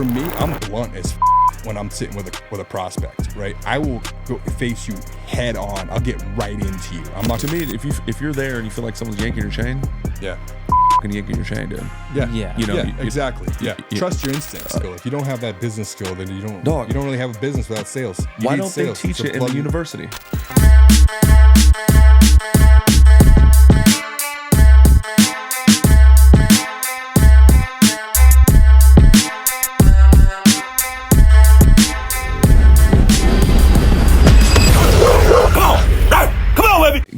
For me, I'm blunt as when I'm sitting with a prospect, right? I will go face you head on. I'll get right into you. I'm not. To me, if you're there and you feel like someone's yanking your chain, Yeah. yanking your chain, dude. Yeah. You know, exactly. Trust your instincts. Still, if you don't have that business skill, then you don't. Dog. You don't really have a business without sales. Why don't they teach it in the university?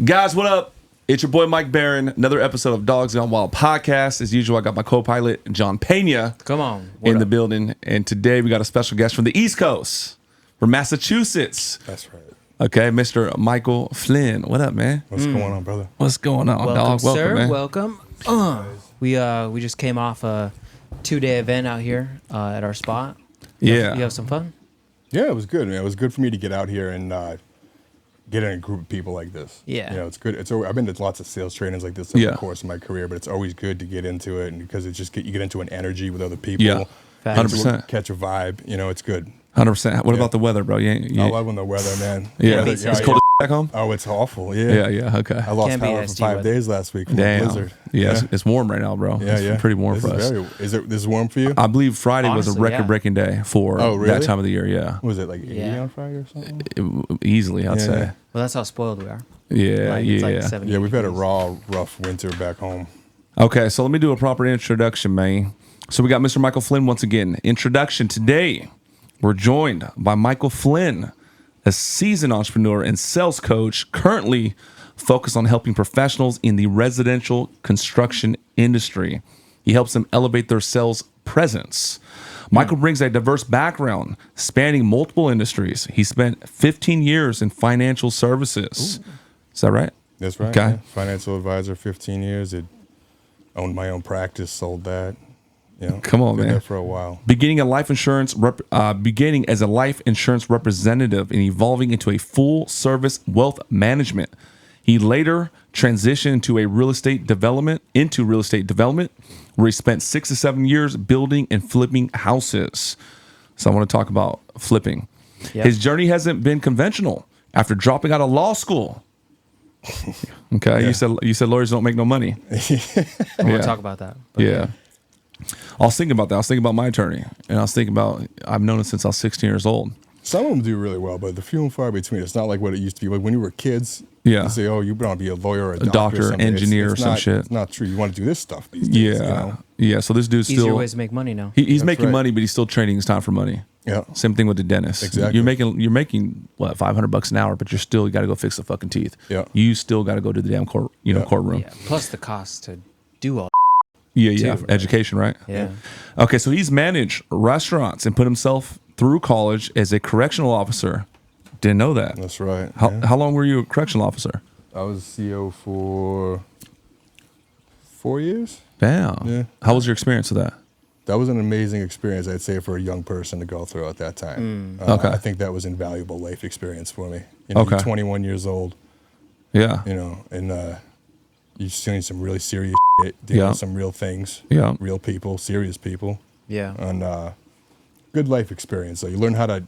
Guys, what up? It's your boy Mike Barron. Another episode of Dawgs Gone Wild podcast. As usual, I got my co-pilot jonpena Come on, in the building, and today we got a special guest from the East Coast, from Massachusetts. That's right. Okay, Mr. Michael Flynn. What up, man? What's going on, brother? What's going on, welcome, dog? sir. Man. Welcome. We just came off a 2-day event out here at our spot. You have some fun? Yeah, it was good, man. It was good for me to get out here and get in a group of people like this. Yeah. You know, it's good. I've been to lots of sales trainings like this over Yeah. the course of my career, but it's always good to get into it, and because it's just you get into an energy with other people. Yeah. 100%. Catch a vibe. You know, it's good. 100%. What about the weather, bro? I love when the weather, man. Yeah, Weather, it's cold as back home. Oh, it's awful. Yeah. Yeah. Okay. I lost Can't be power for nasty 5 weather. days last week from a Damn. blizzard. Yeah, it's warm right now, bro. Yeah, It's pretty warm for us. This is warm for you? I believe Friday was a Honestly, record-breaking day for Oh, really? that time of the year. Yeah, Was it like 80 Yeah. on Friday or something? Easily, I'd Yeah. say. Well, that's how spoiled we are. Yeah, Like, it's like yeah. 70 Yeah, we've had a degrees. raw, rough winter back home. Okay, so let me do a proper introduction, man. So we got Mr. Michael Flynn once again. Introduction today. We're joined by Michael Flynn, a seasoned entrepreneur and sales coach, currently focused on helping professionals in the residential construction industry. He helps them elevate their sales presence. Michael brings a diverse background spanning multiple industries. He spent 15 years in financial services. Is that right? That's right. Okay. Yeah. Financial advisor, 15 years. Owned my own practice, sold that. You know, Come on, been man. there for a while. Beginning as a life insurance representative and evolving into a full-service wealth management. He later transitioned into real estate development, where he spent 6 to 7 years building and flipping houses. So I want to talk about flipping. Yep. His journey hasn't been conventional. After dropping out of law school, okay, Yeah. you said lawyers don't make no money. I want to talk about that. But Yeah. I was thinking about that. I was thinking about my attorney, and I was thinking about I've known him since I was 16 years old. Some of them do really well, but the few and far between. It's not like what it used to be. Like when you were kids, Yeah. you say, "Oh, you want to be a lawyer, or a doctor, or something." engineer, it's or some not, shit. It's not true. You want to do this stuff these days. Yeah, You know? yeah. So this dude's Easier still ways to make money now. he's That's making right. money, but he's still trading his time for money. Yeah. Same thing with the dentist. Exactly. You're making what, $500 an hour, but you got to go fix the fucking teeth. Yeah. You still got to go to the damn courtroom. Yeah. Plus the cost to do all. Yeah. Too. Education, right? Yeah. Okay, so he's managed restaurants and put himself through college as a correctional officer. Didn't know that. That's right. How long were you a correctional officer? I was CEO for 4 years. Damn. Yeah. How was your experience with that? That was an amazing experience, I'd say, for a young person to go through at that time. Okay. I think that was invaluable life experience for me. You know, Okay. you're 21 years old, Yeah. you know, and you're seeing some really serious shit, dealing Yeah. with some real things, Yeah. real people, serious people, Yeah. and good life experience. So you learn how to.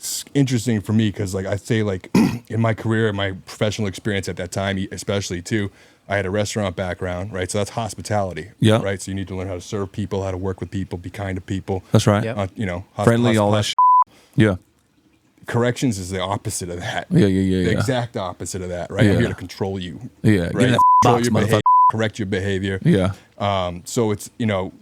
It's interesting for me because, like I say, like in my career, in my professional experience at that time, especially too, I had a restaurant background, right? So that's hospitality, Yeah. right? So you need to learn how to serve people, how to work with people, be kind to people. That's right. Yep. You know, Friendly, all that shit. Yeah. Corrections is the opposite of that. Yeah. The exact opposite of that, right? Yeah. I'm here to control you. Yeah. Get Right? in that Control box, your behavior, motherfucker. correct your behavior. Yeah. So it's, you know,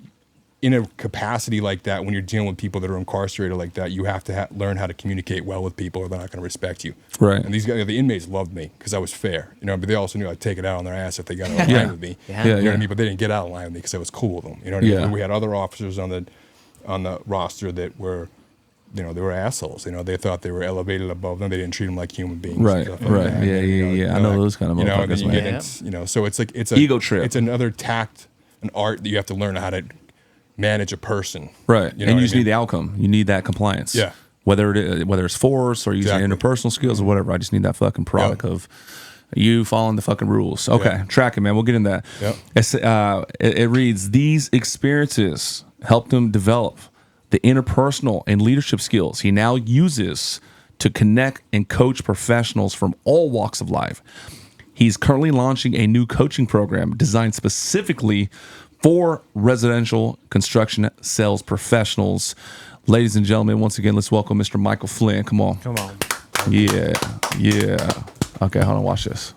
in a capacity like that, when you're dealing with people that are incarcerated like that, you have to learn how to communicate well with people, or they're not going to respect you. Right. And these guys, the inmates, loved me because I was fair, you know. But they also knew I'd take it out on their ass if they got out of Yeah. line with me. Yeah. You know what I mean? But they didn't get out of line with me because I was cool with them. You know what I Yeah. mean? We had other officers on the roster that were, you know, they were assholes. You know, they thought they were elevated above them. They didn't treat them like human beings. and Right, stuff like right. that. Yeah, And, yeah. I know those kind of you know, and then motherfuckers, you man. get into, you know, so it's like it's a Ego trip. It's another tact, an art that you have to learn how to manage a person. Right. You know And what you I just mean? need the outcome. You need that compliance. Yeah. Whether it's force or using Exactly. interpersonal skills or whatever. I just need that fucking product of You following the fucking rules. Okay, Yeah. tracking, man. We'll get in that. Yep. It reads, these experiences helped him develop the interpersonal and leadership skills he now uses to connect and coach professionals from all walks of life. He's currently launching a new coaching program designed specifically for residential construction sales professionals. Ladies and gentlemen, once again, let's welcome Mr. Michael Flynn. Come on. Come on. Yeah. Okay, hold on. Watch this.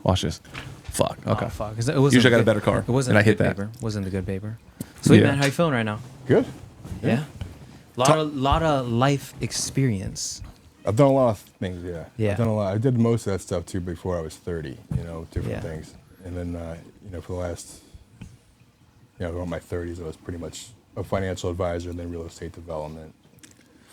Fuck. Okay. Oh, fuck. It wasn't Usually I got a good- better car, It wasn't and I the hit good that. paper. Wasn't the good paper. Sweet, Yeah. man. How you feeling right now? Good. Yeah. Lot of life experience. I've done a lot of things. Yeah. Yeah. I've done a lot. I did most of that stuff too before I was 30. Different Yeah. things. And then for the last around my 30s, I was pretty much a financial advisor and then real estate development,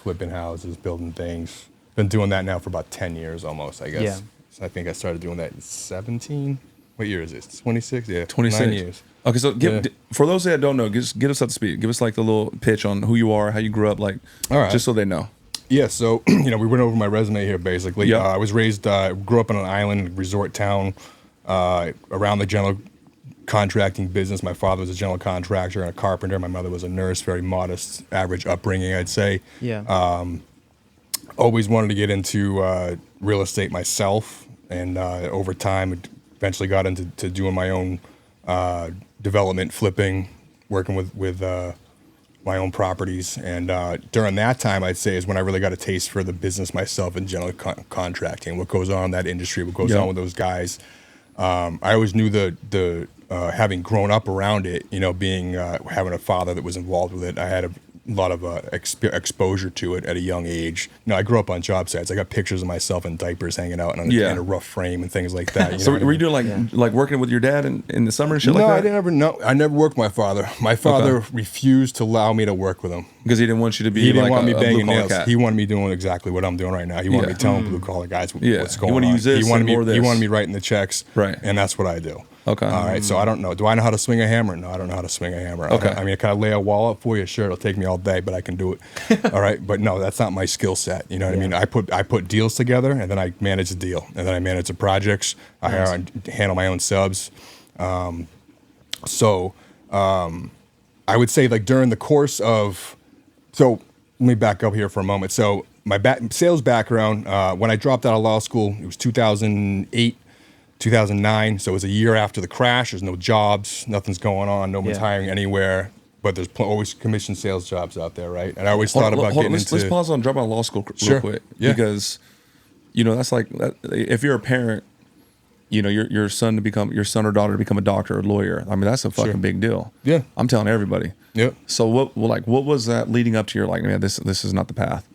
flipping houses, building things. Been doing that now for about 10 years almost, I guess. Yeah. So I think I started doing that in 17. What year is this? 26? Yeah. 26 9 years. Okay, so Yeah. for those that don't know, just get us up to speed. Give us like the little pitch on who you are, how you grew up, like, All right. just so they know. Yeah, so we went over my resume here basically. Yeah. I was raised, grew up in an island resort town around the general contracting business. My father was a general contractor and a carpenter. My mother was a nurse, very modest, average upbringing, I'd say. Yeah. Always wanted to get into real estate myself, and over time, eventually got into doing my own development, flipping, working with my own properties. And during that time, I'd say is when I really got a taste for the business myself and general contracting, what goes on in that industry, what goes Yeah. on with those guys. I always knew the having grown up around it, being having a father that was involved with it, I had a lot of exposure to it at a young age. I grew up on job sites. I got pictures of myself in diapers hanging out in Yeah. a rough frame and things like that. So know what I were you mean? doing like working with your dad in the summer and shit No, like that? I never worked with my father. My father refused to allow me to work with him. Because he didn't want you to be He didn't like want me a banging blue-collar nails. cat. He wanted me doing exactly what I'm doing right now. He wanted Yeah. me telling blue collar guys Yeah. what's He going wanted on. to use this he wanted and me. more of He this. wanted me writing the checks. Right. And that's what I do. Okay. All right. So I don't know. Do I know how to swing a hammer? No, I don't know how to swing a hammer. Okay. I mean, can I lay a wall up for you? Sure, it'll take me all day, but I can do it. All right. But no, that's not my skill set. You know what I mean? I put deals together, and then I manage the deal, and then I manage the projects. I handle my own subs. I would say like during the course of, so let me back up here for a moment. So my sales background, when I dropped out of law school, it was 2008, 2009. So it was a year after the crash. There's no jobs, nothing's going on, no one's Yeah. hiring anywhere. But there's always commission sales jobs out there, right? And I always thought about getting let's into. pause on drop out of law school real Sure. quick. Yeah. Because, that's like, if you're a parent, your son or daughter to become a doctor or lawyer. I mean, that's a fucking Sure. big deal. Yeah. I'm telling everybody. Yep. So what was that leading up to your like, man, this is not the path?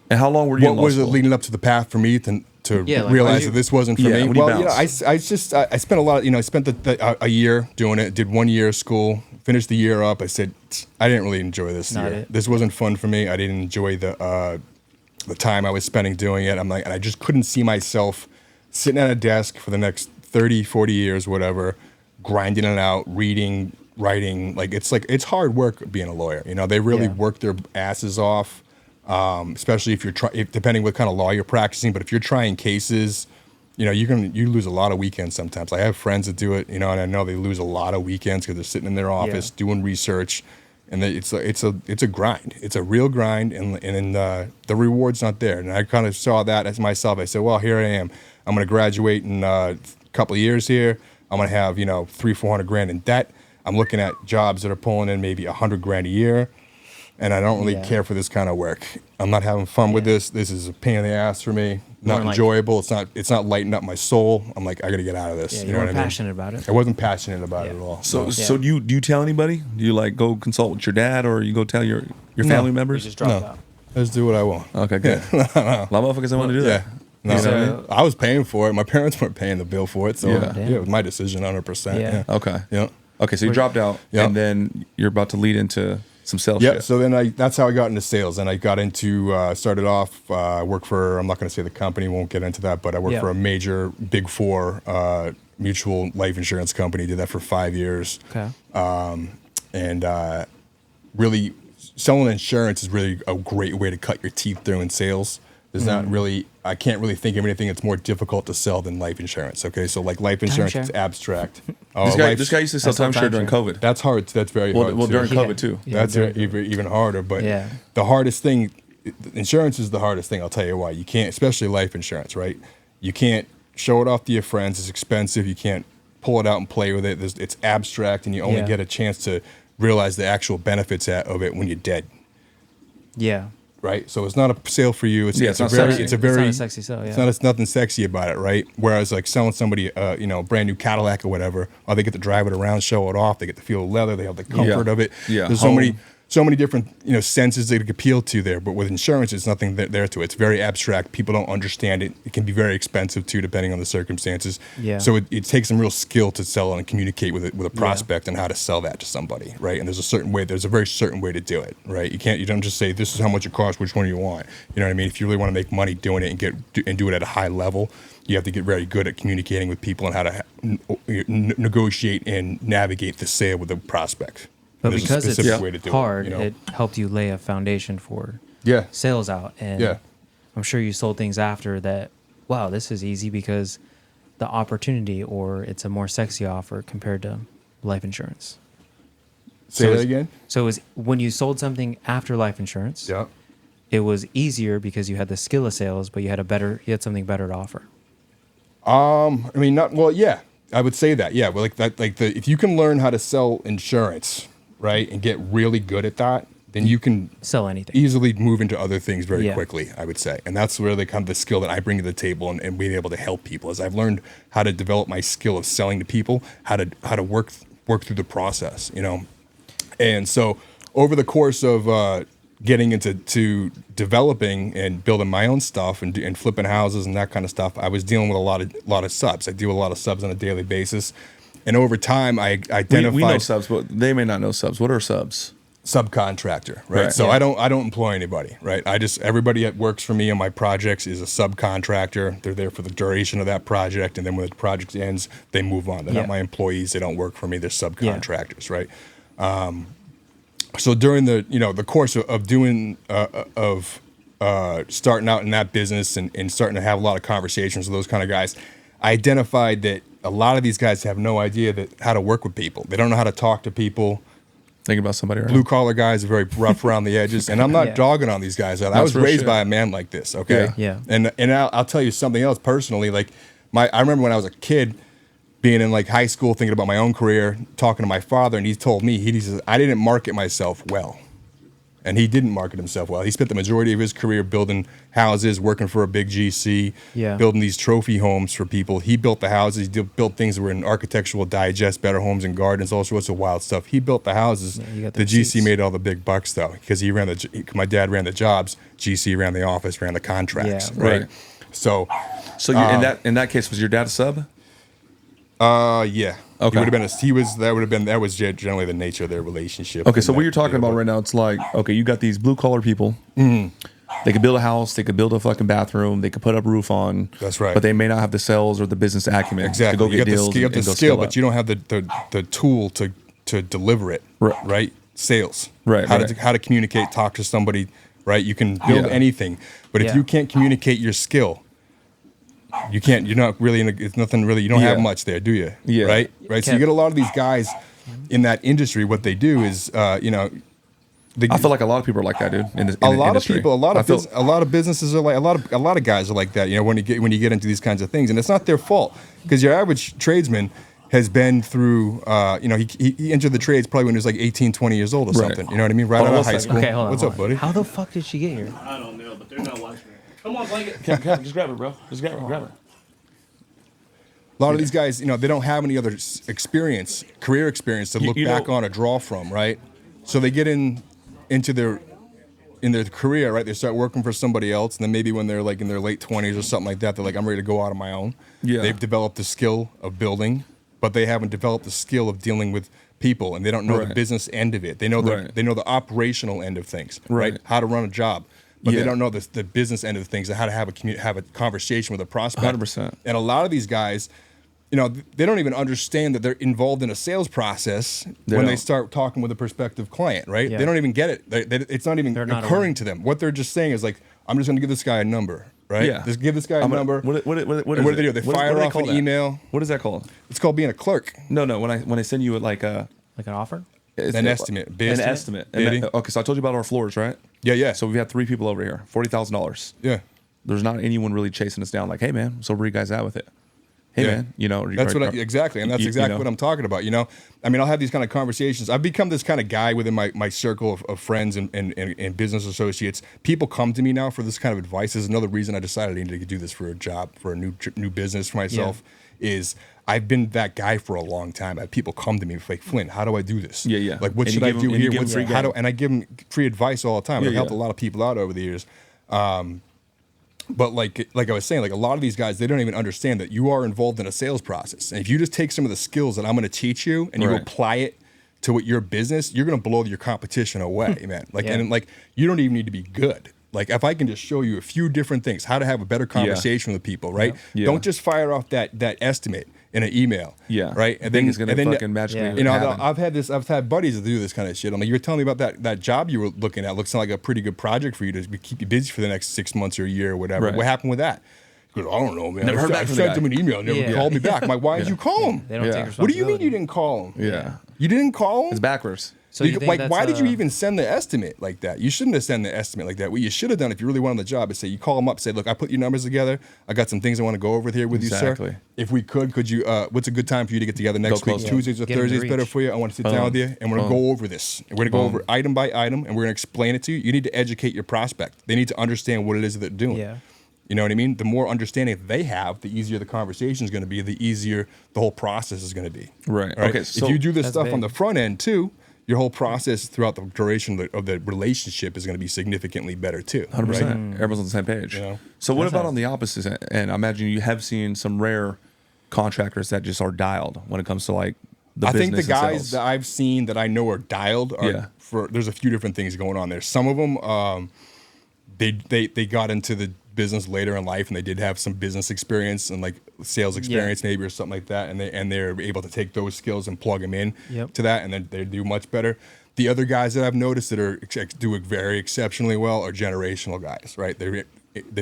And how long were you in What law was it school? leading up to the path for me to Yeah, like, realize when you- that this wasn't for Yeah, me? when you Well, bounce. I spent a lot. I spent a year doing it. Did 1 year of school. Finished the year up. I said I didn't really enjoy this Not year. it. This wasn't fun for me. I didn't enjoy the time I was spending doing it. I'm like, and I just couldn't see myself sitting at a desk for the next 30, 40 years, whatever, grinding it out, reading, writing. It's hard work being a lawyer. They really Yeah. work their asses off. Especially if depending what kind of law you're practicing, but if you're trying cases, you lose a lot of weekends sometimes. I have friends that do it, and I know they lose a lot of weekends because they're sitting in their office doing research, and it's a grind. It's a real grind, and the reward's not there. And I kind of saw that as myself. I said, well, here I am. I'm going to graduate in a couple of years here. I'm going to have $300-400 grand in debt. I'm looking at jobs that are pulling in maybe $100 grand a year. And I don't really Yeah. care for this kind of work. I'm not having fun with this. This is a pain in the ass for me. Not More like- enjoyable. It's not lighting up my soul. I'm like, I got to get out of this. Yeah, you you know what weren't I mean? passionate about it. I wasn't passionate about it Yeah. at all. So No. so do you tell anybody? Do you like go consult with your dad or you go tell your family You members? just dropped No. out. I just do what I want. Okay, good. A lot of motherfuckers don't want to do Yeah. that. No, You know what I mean? I was paying for it. My parents weren't paying the bill for it. So Yeah. yeah, it was my decision 100%. Yeah. Yeah. Okay. Yeah. Okay, so you dropped out Yeah. and then you're about to lead into some sales Yeah, shit. so then that's how I got into sales. And I got into, started off, worked for, I'm not going to say the company, won't get into that, but I worked Yeah. for a major Big Four mutual life insurance company. Did that for 5 years. Okay. And really, selling insurance is really a great way to cut your teeth through in sales There's not really, I can't really think of anything that's more difficult to sell than life insurance. Okay, so like life insurance is Timeshare. abstract. This guy used to sell timeshare during COVID. That's hard. That's very hard. Well, too. during COVID too. Yeah, That's even harder. But Yeah. the hardest thing, insurance is the hardest thing. I'll tell you why. You can't, especially life insurance, right? You can't show it off to your friends. It's expensive. You can't pull it out and play with it. It's abstract, and you only get a chance to realize the actual benefits of it when you're dead. Yeah. Right, so it's not a sale for you. It's not a sexy. It's not a sexy sale. Yeah. It's nothing sexy about it, right? Whereas like selling somebody, a brand new Cadillac or whatever, or they get to drive it around, show it off. They get to feel the leather. They have the comfort of it. Yeah. There's so many different senses they could appeal to there. But with insurance, it's nothing there to it. It's very abstract. People don't understand it. It can be very expensive too, depending on the circumstances. Yeah. So it takes some real skill to sell and communicate with a prospect and how to sell that to somebody, right? And there's a very certain way to do it, right? You don't just say this is how much it costs. Which one do you want? You know what I mean? If you really want to make money doing it and do it at a high level, you have to get very good at communicating with people and how to negotiate and navigate the sale with the prospect. But There's a because specific it's way to do hard, it, it helped you lay a foundation for Yeah. sales out. And Yeah. I'm sure you sold things after that. Wow, this is easy because the opportunity, or it's a more sexy offer compared to life insurance. Say that again? So it was when you sold something after life insurance, Yeah. it was easier because you had the skill of sales, but you had something better to offer. Yeah, I would say that. Yeah, well, if you can learn how to sell insurance, right, and get really good at that, then you can Sell anything. easily move into other things very Yeah. quickly, I would say. And that's really kind of the skill that I bring to the table and being able to help people. As I've learned how to develop my skill of selling to people, how to work through the process, And so over the course of getting into developing and building my own stuff and flipping houses and that kind of stuff, I was dealing with a lot of subs. I deal with a lot of subs on a daily basis. And over time, I identified... We know subs, but they may not know subs. What are subs? Subcontractor, right? Right. So Yeah. I don't employ anybody, right? Everybody that works for me on my projects is a subcontractor. They're there for the duration of that project, and then when the project ends, they move on. They're not my employees. They don't work for me. They're subcontractors, right? So during the course of doing starting out in that business and starting to have a lot of conversations with those kind of guys, I identified that a lot of these guys have no idea how to work with people. They don't know how to talk to people. Thinking about somebody, right? Blue collar guys are very rough around the edges, and I'm not dogging on these guys. I was real raised shit. by a man like this, okay? Yeah. And I'll tell you something else personally. Like I remember when I was a kid, being in like high school, thinking about my own career, talking to my father, and he told me he says I didn't market myself well, and he didn't market himself well. He spent the majority of his career building houses, working for a big GC, building these trophy homes for people. He built the houses. He built things that were in Architectural Digest, Better Homes and Gardens, all sorts of wild stuff. He built the houses. you got the The GC receipts. made all the big bucks though, because my dad ran the jobs, GC ran the office, ran the contracts, Yeah. right? Right. So, in that case, was your dad a sub? yeah. Okay. That was generally the nature of their relationship. Okay, so And what you're talking about right now, it's like, okay, you got these blue collar people. They could build a house, they could build a fucking bathroom, they could put up roof on. That's right. But they may not have the sales or the business acumen Exactly. to go You get got deals. you have the and go skill, scale but up. you don't have the tool to deliver it. Right. Sales. Right, How right. to communicate, talk to somebody. Right. You can build Yeah. anything, but if Yeah. you can't communicate your skill, you can't. You're not really. It's nothing really. You don't have Yeah. much there, do you? Yeah. Right. Right. So you Can't- get a lot of these guys in that industry. What they do is, I feel like a lot of people are like that, dude. In a the lot industry. of people, a lot I feel- of businesses are like a lot of guys are like that. When you get into these kinds of things, and it's not their fault because your average tradesman has been through. He entered the trades probably when he was like 18, 20 years old or Right. something. You know what I mean? Right Hold on out of one high second. school. Okay, hold on. What's hold up, on. buddy? How the fuck did she get here? I don't know, but they're not watching me. Come on, blanket. Just grab it, bro. Just grab it. Grab it. A lot of these guys, they don't have any other career experience to look you back know- on or draw from, right? So they get into their career, right? They start working for somebody else, and then maybe when they're like in their late 20s or something like that, they're like, I'm ready to go out on my own. Yeah. They've developed the skill of building, but they haven't developed the skill of dealing with people, and they don't know the Right. business end of it. They know Right. they know the operational end of things, right? Right. How to run a job, but Yeah. they don't know the business end of things, and how to have a conversation with a prospect. 100%. And a lot of these guys, they don't even understand that they're involved in a sales process They when they don't. start talking with a prospective client, right? Yeah. They don't even get it. It's not even They're not occurring aware. to them. What they're just saying is like, I'm just going to give this guy a number, right? Yeah. Just give this guy a number. What And do what do they do? They fire off an email. What is that called? It's called being a clerk. No. When I send you like a Like an offer? An estimate. An estimate. Okay, so I told you about our floors, right? Yeah. So we've had 3 people over here, $40,000. Yeah. There's not anyone really chasing us down. Like, hey man, so where you guys at with it? Hey man, that's exactly, and that's exactly what I'm talking about. I mean, I'll have these kind of conversations. I've become this kind of guy within my circle of friends and business associates. People come to me now for this kind of advice. This is another reason I decided I needed to do this for a job, for a new business for myself. Is I've been that guy for a long time. I have people come to me like, Flynn, how do I do this? Yeah. Like, what And should you I give do them- and you here? give them free game. And I give them free advice all the time. I've helped a lot of people out over the years. But like I was saying, like a lot of these guys, they don't even understand that you are involved in a sales process. And if you just take some of the skills that I'm going to teach you and you apply it to your business, you're going to blow your competition away, man. Like, and like, you don't even need to be good. Like, if I can just show you a few different things, how to have a better conversation with people, right? Yeah. Don't just fire off that estimate in an email, right? And then it's gonna fucking magically happen. I've had buddies that do this kind of shit. I'm like, you're telling me about that job you were looking at looks like a pretty good project for you to keep you busy for the next 6 months or a year or whatever. Right. What happened with that? He goes, I don't know, man. Never heard back I from the sent guy. him an email, never called me back. I'm like, why did you call him? They don't take Yeah. responsibility. What do you mean you didn't call him? Yeah. You didn't call him? It's backwards. So you think like, that's why did you even send the estimate like that? You shouldn't have sent the estimate like that. What you should have done if you really wanted the job is say, you call them up, say, look, I put your numbers together. I got some things I want to go over here with you, sir. If we could you, what's a good time for you to get together next week? closer. Tuesdays or Get 'em to Thursdays better reach. for you? I want to sit down with you and we're going to go over this. And we're going to go over item by item and we're going to explain it to you. You need to educate your prospect. They need to understand what it is that they're doing. Yeah. You know what I mean? The more understanding that they have, the easier the conversation is going to be, the easier the whole process is going to be. Right. All right? Okay, so if you do this that's stuff on big. the front end too, your whole process throughout the duration of the relationship is going to be significantly better too. 100%. Right? Everyone's on the same page. You know? So what That's about how- on the opposite end? I imagine you have seen some rare contractors that just are dialed when it comes to like the I business think the and guys sales. that I've seen that I know are dialed are Yeah. there's a few different things going on there. Some of them, they got into the business later in life and they did have some business experience and like sales experience maybe or something like that, and they're able to take those skills and plug them in to that, and then they do much better. The other guys that I've noticed that are doing very exceptionally well are generational guys, right? They've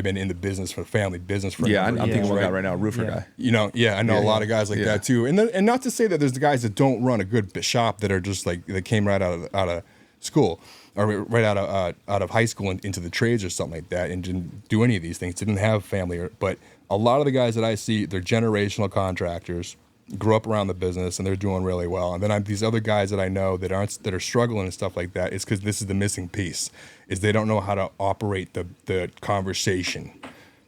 been in the business for family business for a Yeah, I'm number of thinking years, of one guy right? right now, a roofer guy. You know, I know a lot of guys like that too, and not to say that there's the guys that don't run a good shop that are just like that came right out of school or right out of high school and into the trades or something like that, and didn't do any of these things, didn't have family, but a lot of the guys that I see, they're generational contractors, grew up around the business, and they're doing really well. And then I have these other guys that I know that are struggling and stuff like that. It's because this is the missing piece, is they don't know how to operate the conversation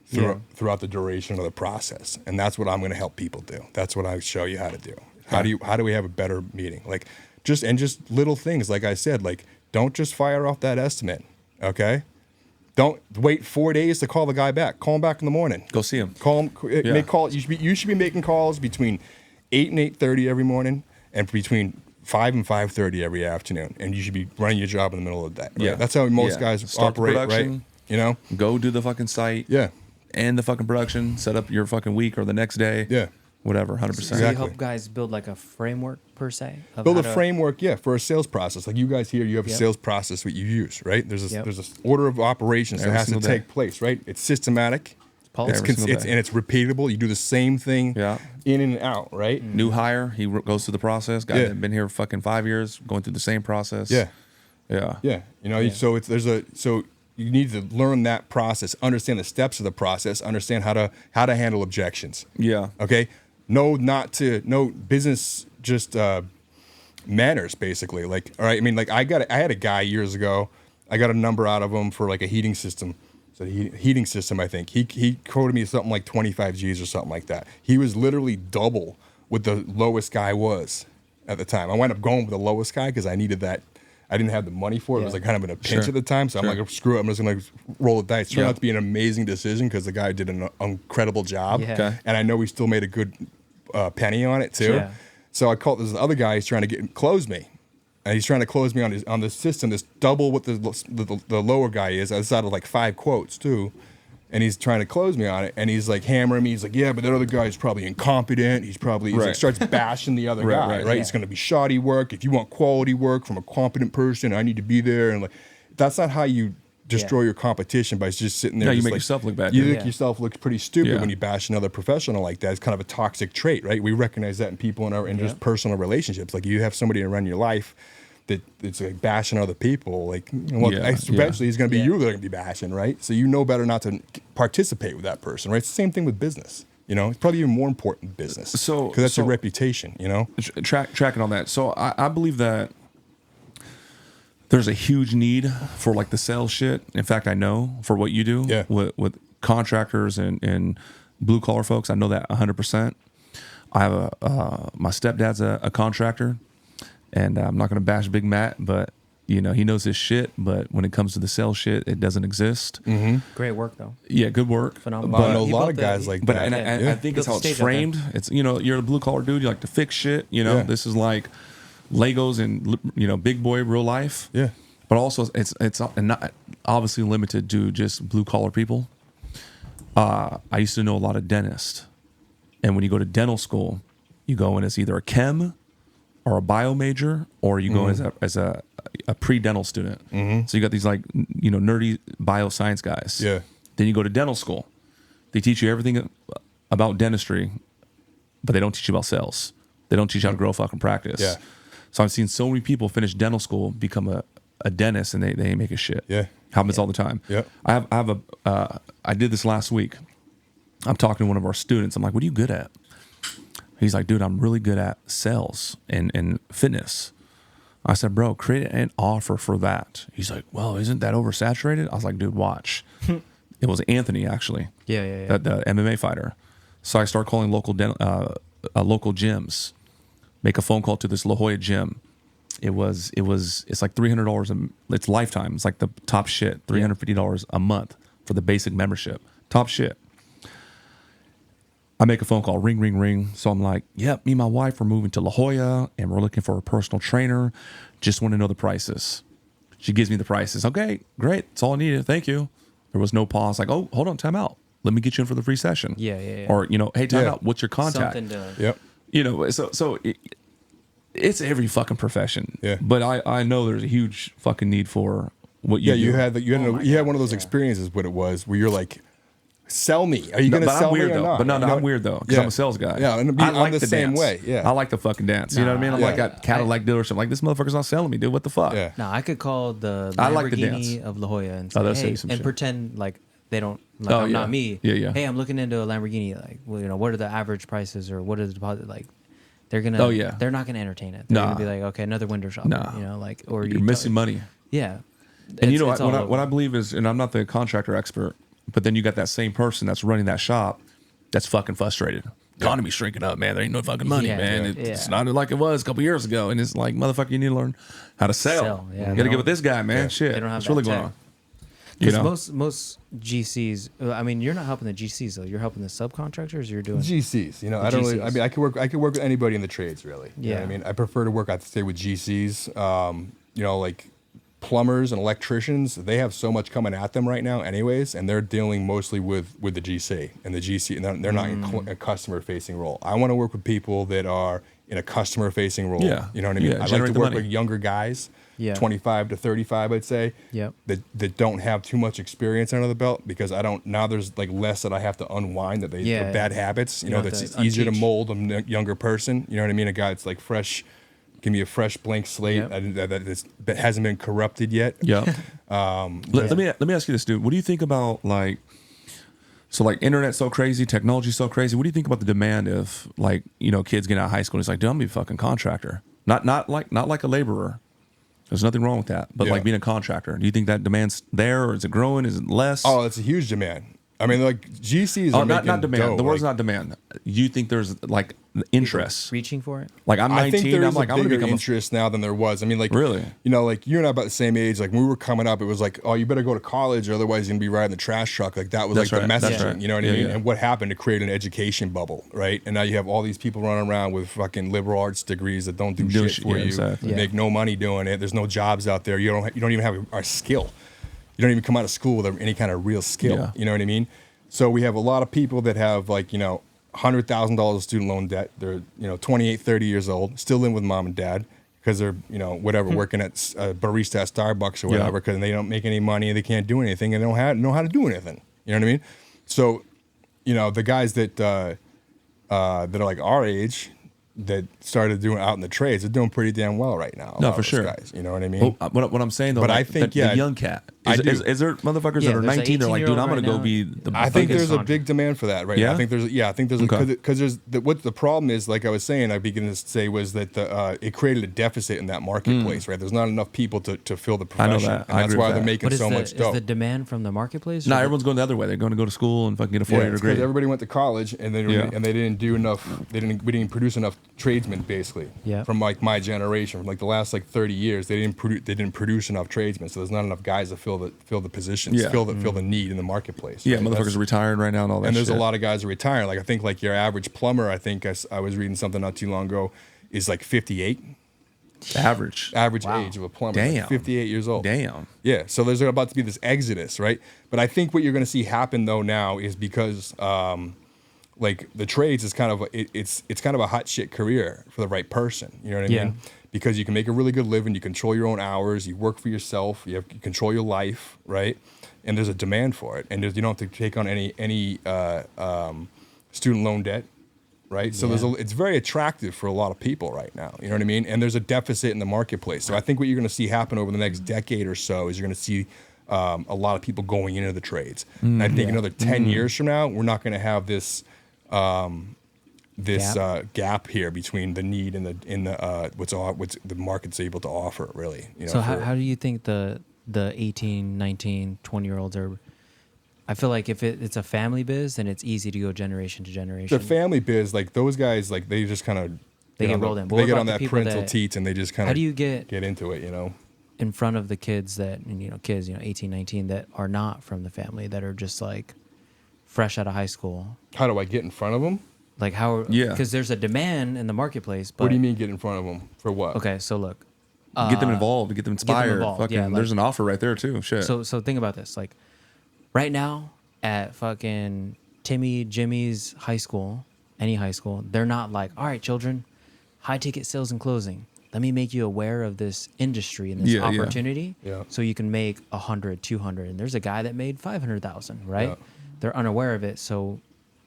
throughout the duration of the process, and that's what I'm going to help people do. That's what I show you how to do. How do we have a better meeting? Like just little things, like I said, like don't just fire off that estimate, okay? Don't wait 4 days to call the guy back. Call him back in the morning. Go see him. Call him. Make call. You should be making calls between 8 and 8:30 every morning, and between 5 and 5:30 every afternoon. And you should be running your job in the middle of the day. Right? Yeah. That's how most Yeah. guys Start the operate, production. right? You know? Go do the fucking site. Yeah. And the fucking production. Set up your fucking week or the next day. Yeah. Whatever. 100%. So you Exactly. help guys build like a framework per se? Of Build how a to- framework, for a sales process. Like you guys here, you have a Yep. sales process that you use, right? There's a Yep. there's a order of operations Every that has to single day. take place, right? It's systematic. policy. Every single day. And it's repeatable. You do the same thing in and out, right? New hire, he goes through the process. Guy that been here fucking 5 years, going through the same process. Yeah. Yeah. Yeah, you know, so you need to learn that process, understand the steps of the process, understand how to handle objections. Yeah. Okay. No business just manners basically. Like, all right, I mean, like I had a guy years ago. I got a number out of him for like a heating system. So heating system, I think he quoted me something like 25 G's or something like that. He was literally double what the lowest guy was at the time. I wound up going with the lowest guy because I needed that. I didn't have the money for it. It was like kind of in a pinch at the time. So I'm like, screw it. I'm just going to roll the dice. Turned out to be an amazing decision because the guy did an incredible job. Yeah. Okay. And I know we still made a good penny on it too. Yeah. So I called this other guy. He's trying to close me. And he's trying to close me on the system. This double what the lower guy is. I was out of like 5 quotes too. And he's trying to close me on it. And he's like hammering me. He's like, yeah, but that other guy's probably incompetent. He's like, starts bashing the other guy, right? It's going to be shoddy work. If you want quality work from a competent person, I need to be there. And like, that's not how you destroy your competition by just sitting there. Yeah, you just make like, yourself look bad. You dude. make yourself look pretty stupid Yeah. when you bash another professional like that. It's kind of a toxic trait, right? We recognize that in people in just personal relationships. Like you have somebody around your life that it's like bashing other people. Like, well, eventually it's going to be you that are going to be bashing, right? So you know better not to participate with that person, right? It's the same thing with business. You know, it's probably even more important in business. So because that's your reputation. You know, tracking on that. So I believe that there's a huge need for like the sales shit. In fact, I know for what you do with contractors and blue collar folks. I know that 100%. I have my stepdad's a contractor, and I'm not going to bash Big Matt, but you know he knows his shit. But when it comes to the sales shit, it doesn't exist. Mm-hmm. Great work though. Yeah, good work. Phenomenal. But I know a lot of guys like But that. and I think it's how it's framed. It's you're a blue collar dude. You like to fix shit. You know, this is like Legos and big boy real life. Yeah. But also it's not obviously limited to just blue collar people. I used to know a lot of dentists, and when you go to dental school, you go in as either a chem or a bio major, or you go as a pre-dental student. So you got these like nerdy bioscience guys. Yeah. Then you go to dental school. They teach you everything about dentistry, but they don't teach you about sales. They don't teach you how to grow fucking practice. Yeah. So I've seen so many people finish dental school, become a dentist, and they ain't make a shit. Yeah. Happens all the time. Yeah. I did this last week. I'm talking to one of our students. I'm like, what are you good at? He's like, dude, I'm really good at sales and fitness. I said, bro, create an offer for that. He's like, well, isn't that oversaturated? I was like, dude, watch. It was Anthony, actually. Yeah. The MMA fighter. So I start calling local gyms. Make a phone call to this La Jolla gym. It's like $300 it's lifetime. It's like the top shit. $350 a month for the basic membership. Top shit. I make a phone call, ring, ring, ring. So I'm like, yep, me and my wife are moving to La Jolla and we're looking for a personal trainer. Just want to know the prices. She gives me the prices. Okay, great. That's all I needed. Thank you. There was no pause. Like, oh, hold on, time out. Let me get you in for the free session. Yeah. Or, hey, time out. What's your contact? Something to... Yep. So it's every fucking profession. Yeah. But I know there's a huge fucking need for what you do. You had one of those experiences. What it was where you're like, sell me. Are you going to sell me or not? But no, I'm weird though because I'm a sales guy. Yeah, and I like the same dance. way. Yeah, I like the fucking dance. You know what I mean? I'm like a Cadillac dealership. Like this motherfucker's not selling me, dude. What the fuck? Yeah. No, I could call the I like the dance. Lamborghini of La Jolla and say, hey, and pretend like they don't. Like, I'm not me. Yeah. Hey, I'm looking into a Lamborghini. Like, well, what are the average prices or what is the deposit like? They're gonna. They're not gonna entertain it. They're gonna be like, okay, another window shopper. Nah. Or you're missing money. Yeah. And what I believe is, and I'm not the contractor expert, but then you got that same person that's running that shop that's fucking frustrated. Economy's shrinking up, man. There ain't no fucking money, man. It's not like it was a couple years ago. And it's like, motherfucker, you need to learn how to sell. You got to get with this guy, man. Shit. They don't have what's really going on? Because most GCs, I mean, you're not helping the GCs though. You're helping the subcontractors. You're doing GCs. I don't really. I mean, I could work with anybody in the trades, really. You know what I mean, I prefer to work. I'd say with GCs. Like plumbers and electricians, they have so much coming at them right now, anyways, and they're dealing mostly with the GC and the GC, and they're not in a customer-facing role. I want to work with people that are in a customer-facing role. Yeah. You know what I mean? Yeah, I like to work money. with younger guys. 25 to 35, I'd say. Yep. That don't have too much experience under the belt, because now there's like less that I have to unwind, that they bad habits. That's it's easier to mold a younger person. You know what I mean? A guy that's like fresh. Give me a fresh blank slate that hasn't been corrupted yet. Yeah. Let me ask you this, dude. What do you think about internet's so crazy, technology's so crazy. What do you think about the demand of kids getting out of high school and it's like, dude, I'm gonna be a fucking contractor. Not like a laborer. There's nothing wrong with that. But like being a contractor, do you think that demand's there, or is it growing? Is it less? Oh, it's a huge demand. I mean, like GCs are making not demand. dough. The word's not demand. You think there's like interest reaching for it? Like I'm 19. I think there's I'm like, a I'm gonna bigger become interest now than there was. I mean, like really, like you and I about the same age. Like when we were coming up, it was like, oh, you better go to college, or otherwise you're gonna be riding the trash truck. Like that was the messaging. Right. You know what I mean? And what happened to create an education bubble, right? And now you have all these people running around with fucking liberal arts degrees that don't do shit for you. Exactly. Make no money doing it. There's no jobs out there. You don't even have a skill. You don't even come out of school with any kind of real skill. Yeah. You know what I mean? So we have a lot of people that have $100,000 of student loan debt. They're 28, 30 years old, still living with mom and dad. because they're whatever working at barista at Starbucks or whatever, because they don't make any money and they can't do anything and they don't know how to do anything. You know what I mean? So, the guys that are like our age that started doing out in the trades are doing pretty damn well right now. No, for sure. Guys, you know what I mean? Well, what I'm saying though, But like, I think, the young cat. Is there motherfuckers that are there's 19? They're like, dude, I'm gonna right go now. be the. I think biggest there's a big demand for that right now. Yeah? I think there's Okay. because there's what the problem is, like I was saying, I began to say, was that it created a deficit in that marketplace, right? There's not enough people to fill the I know profession. that. And I that's agree why with they're that. making What is so much is dough. the demand from the marketplace? No, or the- everyone's going the other way. They're going to go to school and fucking get a Yeah, four-year it's because degree. everybody went to college and they Yeah. and they didn't do enough. We didn't produce enough tradesmen, basically. Yeah. From like my generation, from like the last like 30 years, they didn't produce enough tradesmen. So there's not enough guys to fill the positions, Yeah. fill the need in the marketplace. Yeah, right? motherfuckers That's- are retired right now and all that. And there's shit. a lot of guys who retire. Like I think like your average plumber, I think I was reading something not too long ago, is like 58. average. Average Wow. age of a plumber. Damn. Like 58 years old. Damn. Yeah, so there's about to be this exodus, right? But I think what you're going to see happen though now is because like the trades is kind of it's kind of a hot shit career for the right person. You know what I Yeah. mean? Because you can make a really good living, you control your own hours, you work for yourself, you control your life, right? And there's a demand for it, and you don't have to take on any student loan debt. Right, so Yeah. it's very attractive for a lot of people right now. You know what I mean? And there's a deficit in the marketplace. So I think what you're going to see happen over the next decade or so is you're going to see a lot of people going into the trades. And I think another 10 years from now, we're not going to have this gap here between the need and the what's the market's able to offer. Really, So how do you think the 18, 19, 20-year-olds are? I feel like if it's a family biz, then it's easy to go generation to generation. the family biz, like those guys, like they just kind of They get rolled in. But They what get about on the that people parental that- teats and they just kind How of do you get into it, in front of the kids that, kids, 18, 19, that are not from the family, that are just like fresh out of high school? How do I get in front of them? Like how? Yeah. Because there's a demand in the marketplace. But What do you mean get in front of them? For what? Okay, so look. Get them involved, get them inspired. involved, Fucking, yeah, like- there's an offer right there too. Shit. So think about this. Like right now at fucking Jimmy's high school, any high school, they're not like, all right, children, high ticket sales and closing. Let me make you aware of this industry and this Yeah, yeah. opportunity, Yeah. so you can make 100, 200. And there's a guy that made 500,000, right? Yeah. They're unaware of it. So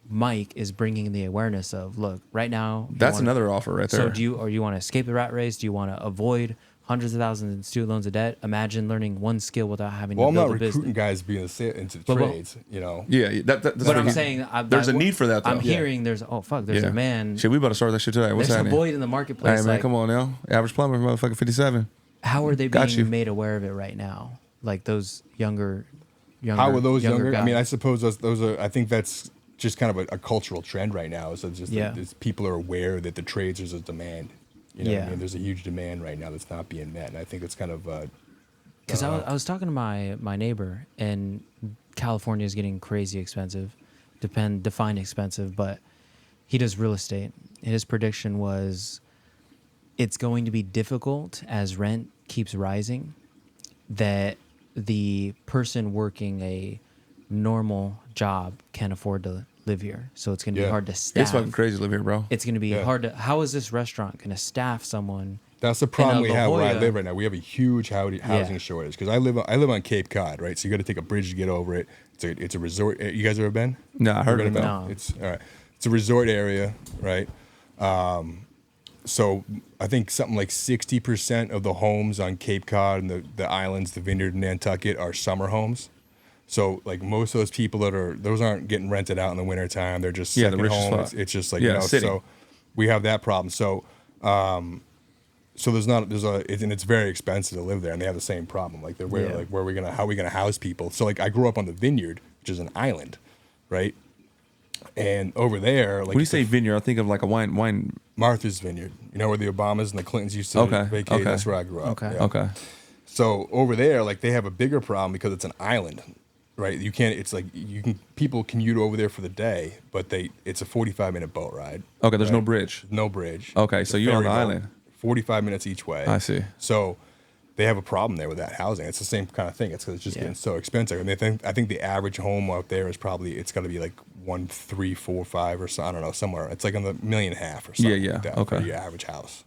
Mike is bringing the awareness of, look, right now. you That's wanna- another offer right there. So do you want to escape the rat race? Do you want to avoid hundreds of thousands in student loans of debt? Imagine learning one skill without having Well, to I'm build not a business. recruiting guys being into But- trades, Yeah, that's But what I'm he- saying there's a need for that, though. I'm Yeah. hearing there's there's Yeah. a man. Shit, we about to start that shit today. What's There's a happening? void in the marketplace. Hey man, like, come on now. Average plumber, motherfucking 57. how are they Got being you. made aware of it right now? Like those younger. How are those younger? I mean, I guys. suppose those are. I think that's just kind of a cultural trend right now. So it's just Yeah. that people are aware that the trades there's a demand. You know what Yeah. I mean? There's a huge demand right now that's not being met, and I think it's kind of. Because I was talking to my neighbor, and California is getting crazy expensive. Define expensive, but he does real estate. His prediction was it's going to be difficult as rent keeps rising, that the person working a normal job can't afford to live here. So it's going to be Yeah. hard to staff. It's fucking crazy to live here, bro. It's going to be Yeah. hard to. How is this restaurant going to staff someone? That's the problem we La have where I Jolla- live right now. We have a huge housing shortage because I live on Cape Cod, right? So you got to take a bridge to get over it. It's a resort. You guys ever been? No, I heard of it. Been? No. It's all right. It's a resort area, right? So I think something like 60% of the homes on Cape Cod and the islands, the Vineyard and Nantucket, are summer homes. So like most of those people those aren't getting rented out in the wintertime. They're just Yeah, the second rich as home. fuck. It's just like Yeah, city. so we have that problem. So and it's very expensive to live there, and they have the same problem. Like how are we gonna house people? So like I grew up on the Vineyard, which is an island, right? And over there, like When you say vineyard, I think of like a wine. Martha's Vineyard, where the Obamas and the Clintons used to Okay, vacate. okay. That's where I grew up. Okay. yeah. Okay. So over there, like they have a bigger problem because it's an island, right? You can't. It's like people commute over there for the day, but it's a 45-minute boat ride. Okay, there's no right? bridge. No bridge. Okay, It's so a you're on ferry the boat, island. 45 minutes each way. I see. So they have a problem there with that housing. It's the same kind of thing. It's because it's just Yeah. getting so expensive. And I think the average home out there is probably it's got to be like 1, 3, 4, 5 or so. I don't know, somewhere. It's like in the $1.5 million or something. Yeah, yeah. Like that Okay. For your average house.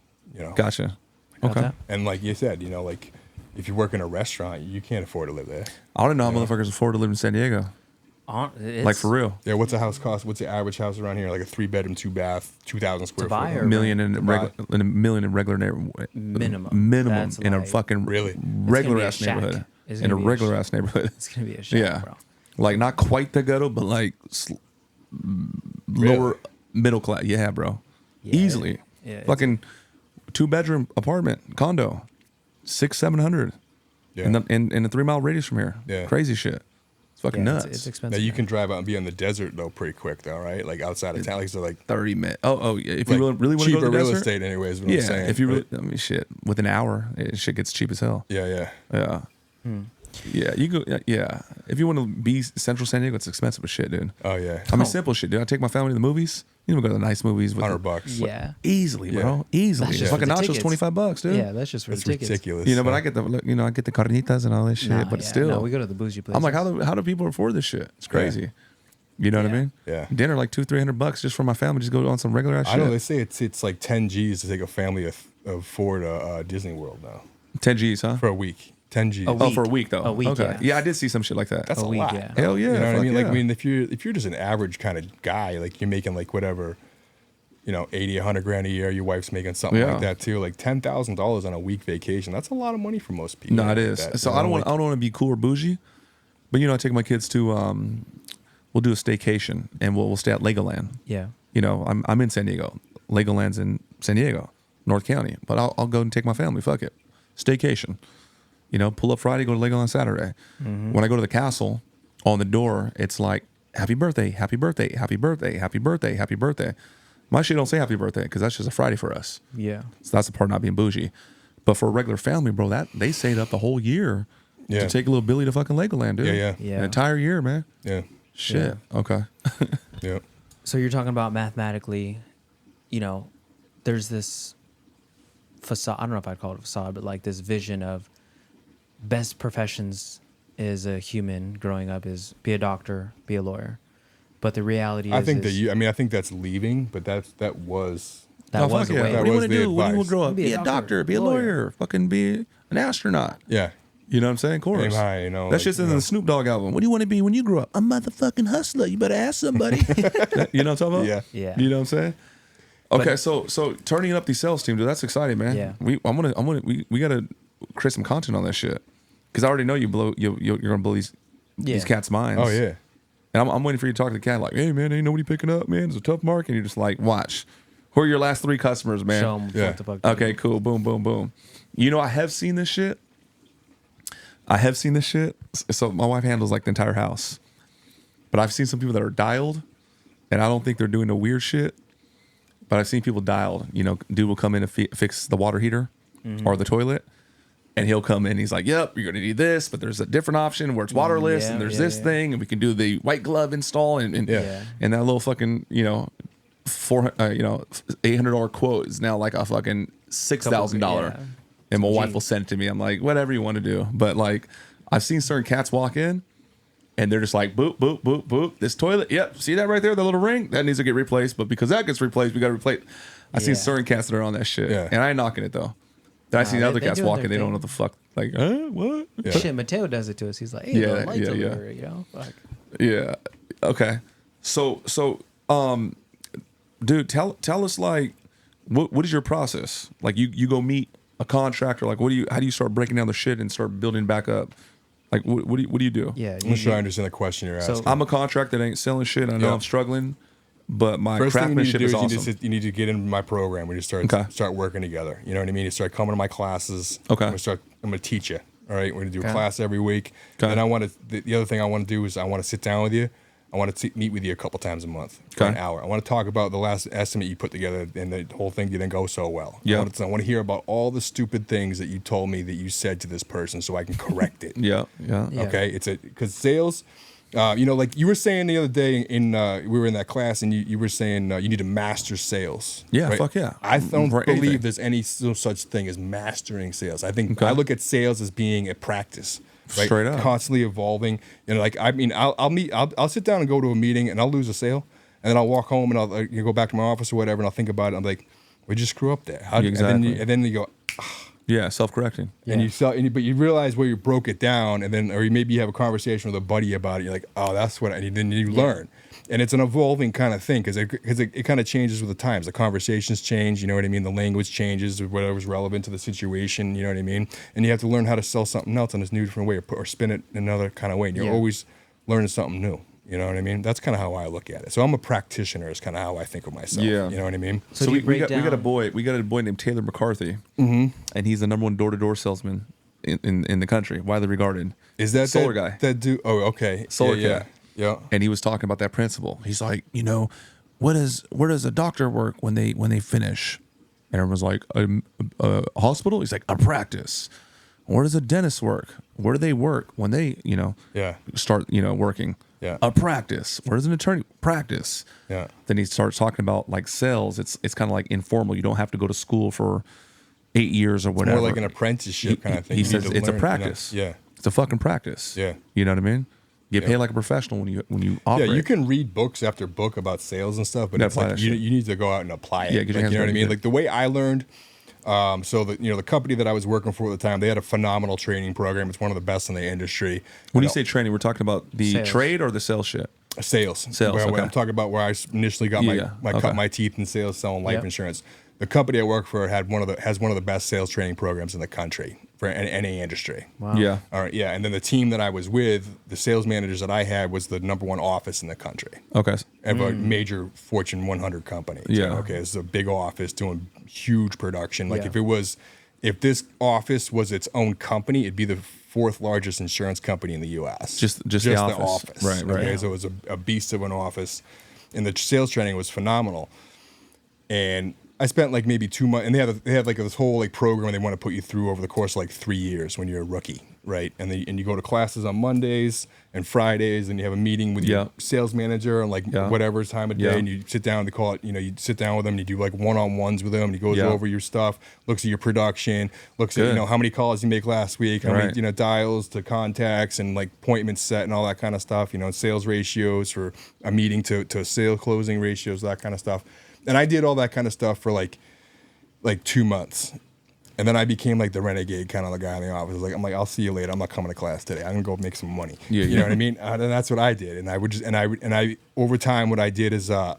Gotcha. Got Okay. that? And like you said, you know, like if you work in a restaurant, you can't afford to live there. I don't know how motherfuckers afford to live in San Diego. Like for real. Yeah, what's a house cost? What's the average house around here? Like a 3-bedroom, 2-bath, 2,000 square To buy foot. or- Million in To a million in regular neighborhood. Minimum. Minimum That's in a like- fucking Really? regular be a ass shack. neighborhood. It's In a gonna be a regular ass neighborhood. It's gonna be a shack, Yeah. bro. Like not quite the ghetto, but like lower middle class. Yeah, bro. Yeah, Easily. yeah, it's- Fucking 2-bedroom apartment, condo, 600-700. Yeah. In a 3-mile radius from here. Yeah. Crazy shit. It's fucking Yeah, nuts. it's Now expensive. you can drive out and be on the desert though pretty quick though, right? Like outside of town, like so like 30 minutes. Oh yeah. If like you really want to go cheaper to the real desert, estate, anyways. Is what yeah. I'm saying. If you really, But- I mean, shit. Within an hour, shit gets cheap as hell. yeah, yeah. Yeah. Yeah, you go. Yeah, if you want to be Central San Diego, it's expensive as shit, dude. Oh yeah. I mean, simple shit, dude. I take my family to the movies. You know, go to the nice movies with $100. Yeah. easily, Yeah. bro. Easily. That's Just just for fucking the nachos, tickets. $25, dude. Yeah, that's just for That's the tickets. ridiculous. You know, but I get I get the carnitas and all this shit. Nah, but yeah, still, no, we go to the bougie places. I'm like, how do people afford this shit? It's crazy. You know what I Yeah. mean? Yeah. Dinner like $200-300 just for my family. Just go on some regular ass I shit. know they say it's like 10 G's to take a family of 4 to Disney World now 10 G's, huh? for a week. 10 G's. A Oh, week. for a week though. A week, Okay. yeah. I did see some shit like that. That's a week, lot. yeah. Hell yeah. You know what I fuck mean? Like, yeah. I mean, if you're just an average kind of guy, like you're making like whatever, you know, 80, 100 grand a year. Your wife's making something Yeah. like that too. Like $10,000 on a week vacation. That's a lot of money for most people. No, it like is. that, So you know? I don't want to be cool or bougie, but you know, I take my kids to we'll do a staycation and we'll stay at Legoland. Yeah. You know, I'm in San Diego. Legoland's in San Diego, North County. But I'll go and take my family. Fuck it, staycation. You know, pull up Friday, go to Legoland Saturday. When I go to the castle, on the door it's like happy birthday, happy birthday, happy birthday, happy birthday, happy birthday. My shit don't say happy birthday because that's just a Friday for us. Yeah. So that's the part of not being bougie. But for a regular family, bro, that they stayed up the whole year Yeah. to take little Billy to fucking Legoland, dude. Yeah, yeah. Yeah. An entire year, man. Yeah. Shit. Okay. Yeah. So you're talking about mathematically, you know, there's this facade. I don't know if I'd call it a facade, but like this vision of best professions as a human growing up is be a doctor, be a lawyer. But the reality I is, think is I think that's leaving, but that was that Oh, was fuck a yeah. way. What do you was want to the do? What do you want advice. to grow up? Be Be a a doctor, be a lawyer. lawyer, fucking be an astronaut. yeah. You know what I'm saying? Of course. Aim high, you know. That's like, just in you know. the Snoop Dogg album. What do you want to be when you grow up? A motherfucking hustler. You better ask somebody. You know what I'm talking about? Yeah. Yeah. You know what I'm saying? Okay, But- so turning up these sales team, dude, that's exciting, man. Yeah. We gotta create some content on that shit. Because I already know you're gonna blow these Yeah. cats' minds. Oh yeah. And I'm waiting for you to talk to the cat like, hey man, ain't nobody picking up, man. It's a tough market. And you're just like, watch. Who are your last 3 customers, man? Show 'em Yeah. what the fuck to Okay, do. cool. Boom, boom, boom. You know, I have seen this shit. So my wife handles like the entire house. But I've seen some people that are dialed, and I don't think they're doing no weird shit. But I've seen people dialed. You know, dude will come in and fix the water heater or the toilet. And he'll come in. He's like, "Yep, you're gonna need this, but there's a different option where it's waterless, Yeah, and there's yeah, this yeah. thing, and we can do the white glove install, and Yeah. and that little fucking $800 quote is now like a fucking $6,000. Yeah. And my wife Gee. will send it to me. I'm like, whatever you want to do, but like, I've seen certain cats walk in, and they're just like, boop, boop, boop, boop. This toilet, yep, see that right there, the little ring that needs to get replaced, but because that gets replaced, we got to replace. I've seen Yeah. certain cats that are on that shit, Yeah. and I ain't knocking it though. Then I Nah, seen they- other they cats doing walking, their they don't thing. know what the fuck, like, what? Yeah. Shit, Mateo does it to us. He's like, hey, Yeah, the lights yeah, over yeah. here, you know? Fuck. Yeah. Okay. So, dude, tell us like, what is your process? Like, you go meet a contractor. Like, how do you start breaking down the shit and start building back up? Like, what do you do? Yeah. I'm sure I understand the question you're So- asking. I'm a contractor that ain't selling shit. I know Yeah. I'm struggling, but my First thing you need to craftsmanship do is is awesome. you need to get into my program. We just Okay. start working together. You know what I mean? You start coming to my classes. Okay. I'm gonna teach you. All right. We're gonna do a Okay. class every week. Okay. And I want to. The other thing I want to do is I want to sit down with you. I want to meet with you a couple times a month for Okay. an hour. I want to talk about the last estimate you put together, and the whole thing didn't go so well. Yeah. I want to hear about all the stupid things that you told me that you said to this person, so I can correct it. Yeah. Yeah. Okay, because sales, you know, like you were saying the other day we were in that class, and you were saying you need to master sales. Yeah, fuck yeah. I don't For believe anything. there's any such thing as mastering sales. I think Okay. I look at sales as being a practice. Right? Straight up. Constantly evolving. You know, like I mean, I'll sit down and go to a meeting, and I'll lose a sale, and then I'll walk home and I'll go back to my office or whatever, and I'll think about it. I'm like, where'd you screw up there? Exactly. And then you go, Yeah, self-correcting. And but you realize where you broke it down, and then, or maybe you have a conversation with a buddy about it. You're like, oh, that's what I need. Then you learn, and it's an evolving kind of thing because it kind of changes with the times. The conversations change. You know what I mean? The language changes, whatever's relevant to the situation. You know what I mean? And you have to learn how to sell something else in this new different way, or spin it another kind of way. And you're always learning something new. You know what I mean? That's kind of how I look at it. So I'm a practitioner. Is kind of how I think of myself. Yeah. You know what I mean? So we got a boy named Taylor McCarthy, and he's the #1 door-to-door salesman in the country, widely regarded. Is that solar guy? That dude? Oh, okay. Solar guy. Yeah. And he was talking about that principle. He's like, where does a doctor work when they finish? And everyone's like, a hospital? He's like, a practice. Where does a dentist work? Where do they work when they, start, working? Yeah. A practice. Where does an attorney practice? Yeah. Then he starts talking about like sales. It's kind of like informal. You don't have to go to school for 8 years or whatever. More like an apprenticeship kind of thing. He says it's a practice. Yeah. It's a fucking practice. Yeah. You know what I mean? You get paid like a professional when you operate. Yeah, you can read books after book about sales and stuff, but it's like you need to go out and apply it. Yeah, you know what I mean? Like the way I learned. So the company that I was working for at the time, they had a phenomenal training program. It's one of the best in the industry. When you say training, we're talking about the sales. Trade or the sales shit? Sales. Okay. I'm talking about where I initially got cut my teeth in sales, selling life insurance. The company I work for has one of the best sales training programs in the country for any industry. Wow. Yeah. All right. Yeah. And then the team that I was with, the sales managers that I had, was the #1 office in the country. Okay. Of a major Fortune 100 company. Yeah. Okay. It's a big office doing huge production. Like if this office was its own company, it'd be the 4th largest insurance company in the U.S. Just the office. Right. Okay. So it was a beast of an office, and the sales training was phenomenal. And I spent like maybe 2 months, and they have like this whole like program they want to put you through over the course of like 3 years when you're a rookie, right? And you go to classes on Mondays and Fridays, and you have a meeting with your sales manager on like whatever time of day, and you sit down. They call it, you sit down with them, and you do like one-on-ones with them, and he goes over your stuff, looks at your production, looks at how many calls you make last week, how many dials to contacts, and like appointments set and all that kind of stuff. Sales ratios for a meeting to sale closing ratios, that kind of stuff. And I did all that kind of stuff for like 2 months. And then I became like the renegade kind of the guy in the office. I'm like, I'll see you later. I'm not coming to class today. I'm gonna go make some money. You know what I mean? And that's what I did. And I over time, what I did is I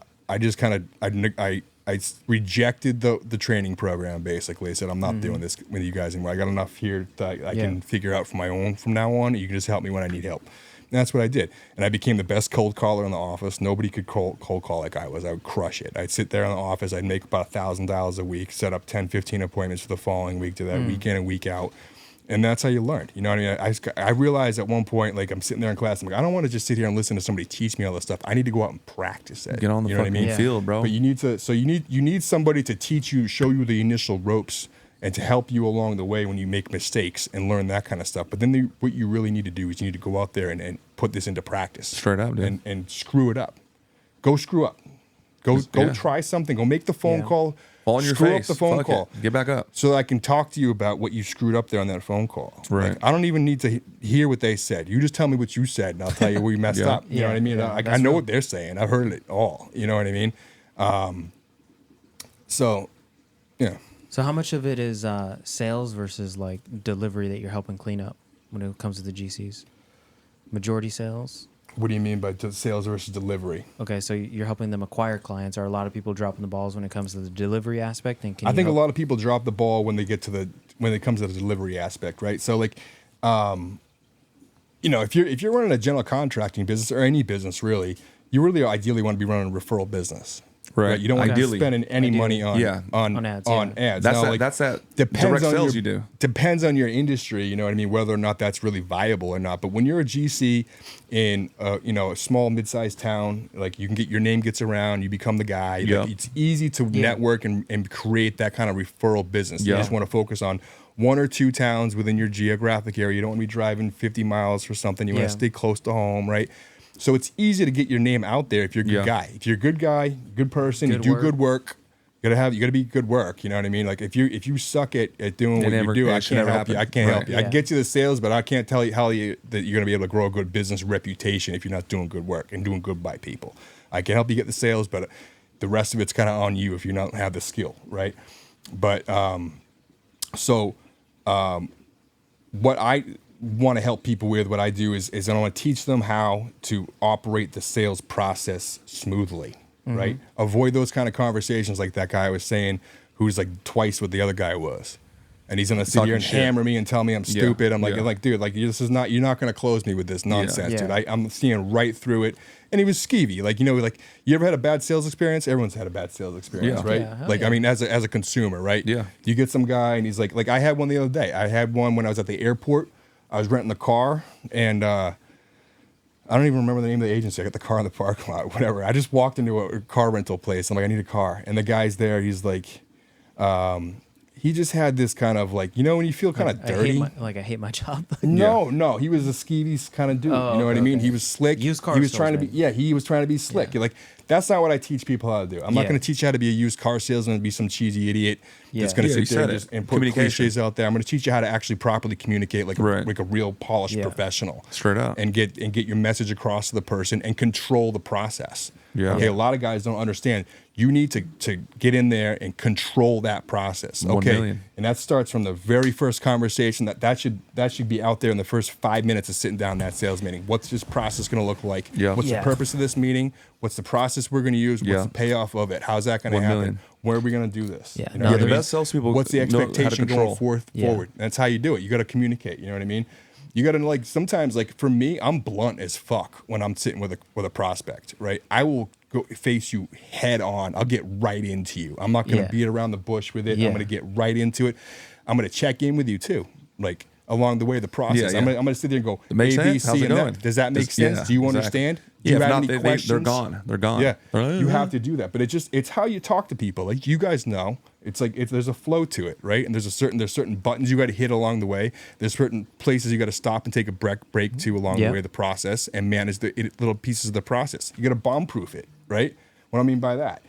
rejected the training program. Basically, I said, I'm not doing this with you guys anymore. I got enough here that I can figure out for my own from now on. You can just help me when I need help. And that's what I did. And I became the best cold caller in the office. Nobody could cold call like I was. I would crush it. I'd sit there in the office. I'd make about $1,000 a week, set up 10, 15 appointments for the following week to that week in and week out. And that's how you learned. You know what I mean? I realized at one point, like I'm sitting there in class, I'm like, I don't want to just sit here and listen to somebody teach me all this stuff. I need to go out and practice it. Get on the fucking field, bro. But you need somebody to teach you, show you the initial ropes, and to help you along the way when you make mistakes and learn that kind of stuff. But then what you really need to do is you need to go out there and put this into practice. Straight up, dude. And screw it up. Go screw up. Go try something. Go make the phone call. Fall on your screw face. Up the phone Fuck call. Get back up. So that I can talk to you about what you screwed up there on that phone call. Right. Like, I don't even need to hear what they said. You just tell me what you said, and I'll tell you where you messed up. You know what I mean? I know what they're saying. I've heard it all. You know what I mean? So, yeah. So how much of it is sales versus like delivery that you're helping clean up when it comes to the GCs? Majority sales? What do you mean by sales versus delivery? Okay, so you're helping them acquire clients. Are a lot of people dropping the balls when it comes to the delivery aspect? And I think a lot of people drop the ball when it comes to the delivery aspect, right? So like, if you're running a general contracting business or any business really, you really ideally want to be running a referral business. Right. You don't want to be spending any money on ads. That's that direct sales you do. Depends on your industry, you know what I mean, whether or not that's really viable or not. But when you're a GC in a small mid-sized town, like your name gets around, you become the guy. Like, it's easy to network and create that kind of referral business. You just want to focus on 1 or 2 towns within your geographic area. You don't want to be driving 50 miles for something. You want to stay close to home, right? So it's easy to get your name out there if you're a good guy. If you're a good guy, good person, you do good work, you gotta be good work. You know what I mean? Like if you suck at doing what you do, I can't help you. I can't help you. I can get you the sales, but I can't tell you that you're gonna be able to grow a good business reputation if you're not doing good work and doing good by people. I can help you get the sales, but the rest of it's kind of on you if you don't have the skill, right? But so what I want to help people with, what I do is I want to teach them how to operate the sales process smoothly, right? Avoid those kind of conversations like that guy was saying, who's like twice what the other guy was. And he's gonna sit here and hammer me and tell me I'm stupid. I'm like, dude, like this is not. You're not gonna close me with this nonsense, dude. I'm seeing right through it. And he was skeevy, like like you ever had a bad sales experience? Everyone's had a bad sales experience, right? I mean, as a consumer, right? Yeah. You get some guy and he's like I had one the other day. I had one when I was at the airport. I was renting a car and I don't even remember the name of the agency. I got the car in the parking lot, whatever. I just walked into a car rental place. I'm like, I need a car, and the guy's there. He's like. He just had this kind of like, when you feel kind of dirty. I hate my job. No, he was a skeevy kind of dude. You know what I mean? He was slick. Used car he was trying to salesman. be, he was trying to be slick. Yeah. You're like, that's not what I teach people how to do. I'm not going to teach you how to be a used car salesman and be some cheesy idiot that's going to sit there and put cliches out there. I'm going to teach you how to actually properly communicate like a real polished professional. Straight up. And get your message across to the person and control the process. Yeah. Okay, a lot of guys don't understand. You need to get in there and control that process. Okay. 1 million. And that starts from the very first conversation. That should be out there in the first 5 minutes of sitting down in that sales meeting. What's this process going to look like? Yeah. What's the purpose of this meting? What's the process we're going to use? What's the payoff of it? How's that going to 1 happen? million. Where are we going to do this? Yeah. You know The best salespeople. What's the expectation going forward? Yeah. That's how you do it. You got to communicate. You know what I mean? You got to sometimes for me, I'm blunt as fuck when I'm sitting with a prospect, right? I will go face you head on. I'll get right into you. I'm not going to beat around the bush with it. I'm going to get right into it. I'm going to check in with you too, along the way of the process. I'm going to sit there and go, A, B, C, and that. Does that make sense? Do you understand? Do you have any questions? They're gone. They're gone. Yeah, you have to do that. But it's how you talk to people. Like you guys know, there's a flow to it, right? And there's certain buttons you got to hit along the way. There's certain places you got to stop and take a break to along the way of the process and manage the little pieces of the process. You got to bomb-proof it, right? What I mean by that,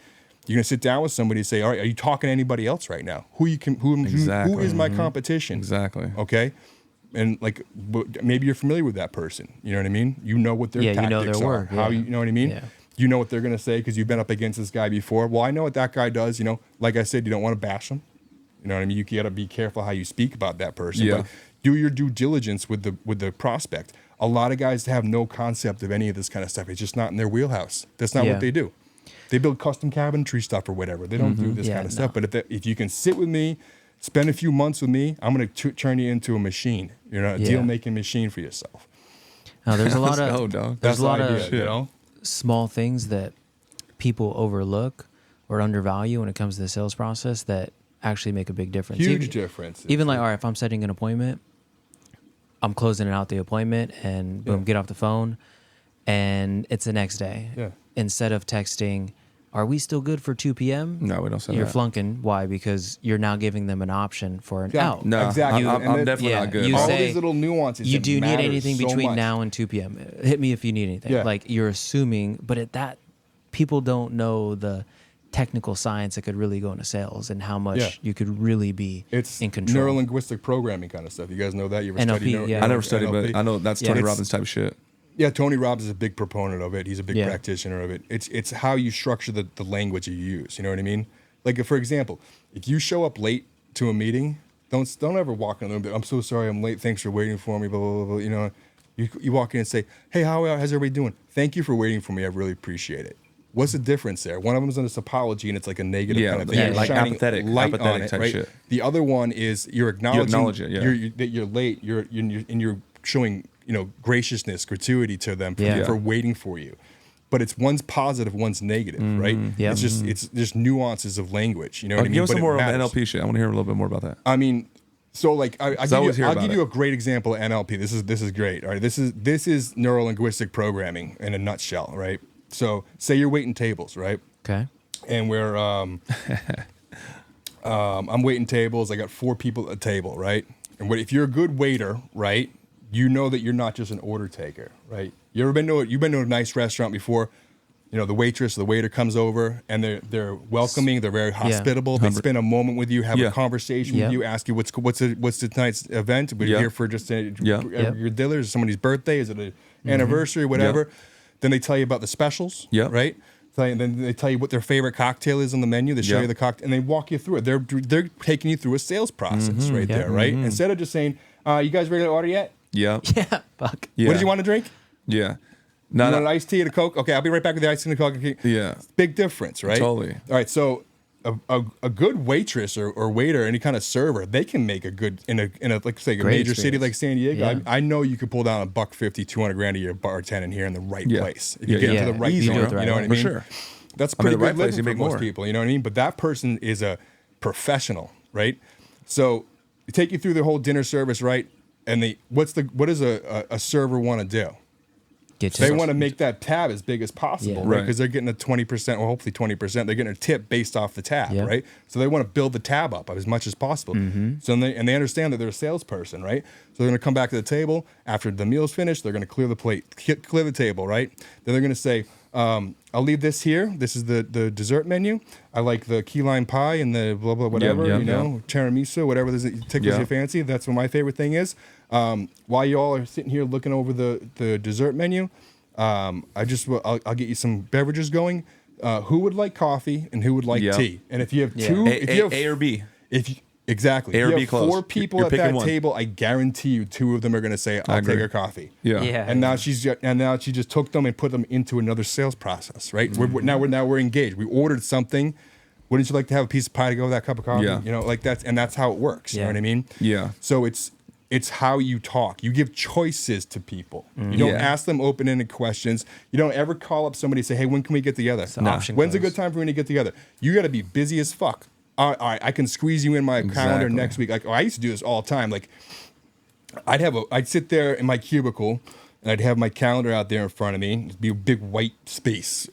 you're gonna sit down with somebody and say, all right, are you talking to anybody else right now? Who is my competition? Exactly. Okay. And maybe you're familiar with that person. You know what I mean? You know what their tactics are. Word. How you know what I mean? Yeah. You know what they're gonna say because you've been up against this guy before. Well, I know what that guy does. Like I said, you don't want to bash him. You know what I mean? You got to be careful how you speak about that person. Yeah. But do your due diligence with the prospect. A lot of guys have no concept of any of this kind of stuff. It's just not in their wheelhouse. That's not what they do. They build custom cabinetry stuff or whatever. They don't do this kind of stuff. But if you can sit with me, spend a few months with me, I'm going to turn you into a machine. You're a deal-making machine for yourself. Now, there's a lot of small things that people overlook or undervalue when it comes to the sales process that actually make a big difference. Huge difference. Even all right, if I'm setting an appointment, I'm closing out the appointment and boom, get off the phone, and it's the next day. Yeah. Instead of texting, are we still good for 2 p.m.? No, we don't say You're that. flunking. Why? Because you're now giving them an option for an out. No, exactly. I'm definitely not good. You all say, these little nuances. You do need matter anything so between much. now and 2 p.m. Hit me if you need anything. Yeah. You're assuming, but at that, people don't know the technical science that could really go into sales and how much you could really be in control. Neuro-linguistic programming kind of stuff. You guys know that? You ever NLP, studied I never studied, NLP? but I know that's Tony Robbins type of shit. Yeah, Tony Robbins is a big proponent of it. He's a big practitioner of it. It's how you structure the language you use. You know what I mean? For example, if you show up late to a meeting, don't ever walk in the room. I'm so sorry, I'm late. Thanks for waiting for me. Blah blah blah. blah. You walk in and say, hey, how's everybody doing? Thank you for waiting for me. I really appreciate it. What's the difference there? One of them is this apology, and it's like a negative kind of thing. Yeah, You're like shining apathetic light on it, type right? shit. The other one is you're acknowledging acknowledge it, that you're late. You're showing graciousness, gratuity to them for waiting for you. But it's one's positive, one's negative, right? Yeah. It's just nuances of language. You know what I mean? Give us some But it more of matters. NLP shit. I want to hear a little bit more about that. I mean, so I'll give you a great example of NLP. This is great. All right, this is neuro-linguistic programming in a nutshell, right? So say you're waiting tables, right? Okay. And we're I'm waiting tables. I got 4 people at a table, right? And if you're a good waiter, right, you know that you're not just an order taker, right? You've been to a nice restaurant before. The waitress or the waiter comes over and they're welcoming, they're very hospitable. They spend a moment with you, have a conversation with you, ask you what's tonight's event. We're here for just your dinner, somebody's birthday, is it an anniversary, whatever. Then they tell you about the specials, right? And then they tell you what their favorite cocktail is on the menu. They show you the cocktail, and they walk you through it. They're taking you through a sales process right there, right? Instead of just saying, "You guys ready to order yet? Yeah. Yeah, fuck. Yeah. What did you want to drink? Yeah. You want an iced tea and a Coke? Okay, I'll be right back with the iced tea and a Coke. Yeah. Big difference, right? Totally. All right, so a good waitress or waiter, any kind of server, they can make a good in a like say a Great major city experience. like San Diego. Yeah. I know you could pull down $150, $200 a year bartending here in the right place if you Yeah, get yeah. into the right Easy, joint. bro. You know what I For mean? sure. That's I mean, pretty the right good place, you living for make most more. people. You know what I mean? But that person is a professional, right? So they take you through the whole dinner service, right? And what does a server want to do? They want to make that tab as big as possible, Yeah. right? Right. Because they're getting a 20% or hopefully 20%. They're getting a tip based off the tab, Yeah. right? So they want to build the tab up as much as possible. So they understand that they're a salesperson, right? So they're going to come back to the table after the meal's finished. They're going to clear the plate, clear the table, right? Then they're going to say, "I'll leave this here. This is the dessert menu. I like the key lime pie and the blah blah whatever, yeah, you know, tiramisu, whatever tickles your fancy. That's what my favorite thing is. While you all are sitting here looking over the dessert menu." I'll get you some beverages going. Who would like coffee and who would like tea? And if you have two, if you have A or B. Exactly, A or if you B have close. four people You're at picking that one. table, I guarantee you, two of them are going to say, "I'll take agree. a coffee." Yeah. Yeah. And now she just took them and put them into another sales process, right? We're engaged. We ordered something. Wouldn't you like to have a piece of pie to go with that cup of coffee? Yeah. You know, like that's how it works. You know Yeah. what I mean? Yeah. So it's how you talk. You give choices to people. You don't Yeah. ask them open-ended questions. You don't ever call up somebody and say, "Hey, when can we get together?" an option When's a close. good time for me to get together? You got to be busy as fuck. All right, I can squeeze you in my calendar Exactly. next week. Like I used to do this all the time. Like I'd sit there in my cubicle and I'd have my calendar out there in front of me. It'd be a big white space.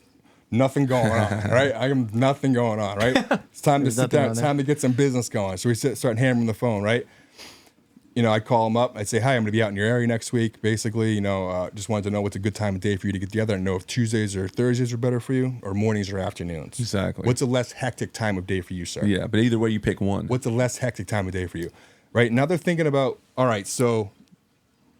Nothing going on, right? I have nothing going on, right? It's time to There's sit nothing down. on It's there. time to get some business going. So we start hammering the phone, right? You know, I'd call them up. I'd say, "Hi, I'm going to be out in your area next week. Basically, you know, just wanted to know what's a good time of day for you to get together. I know if Tuesdays or Thursdays are better for you, or mornings or afternoons. Exactly. What's a less hectic time of day for you, sir? Yeah, but either way, you pick one. What's a less hectic time of day for you, right? Now they're thinking about, all right, so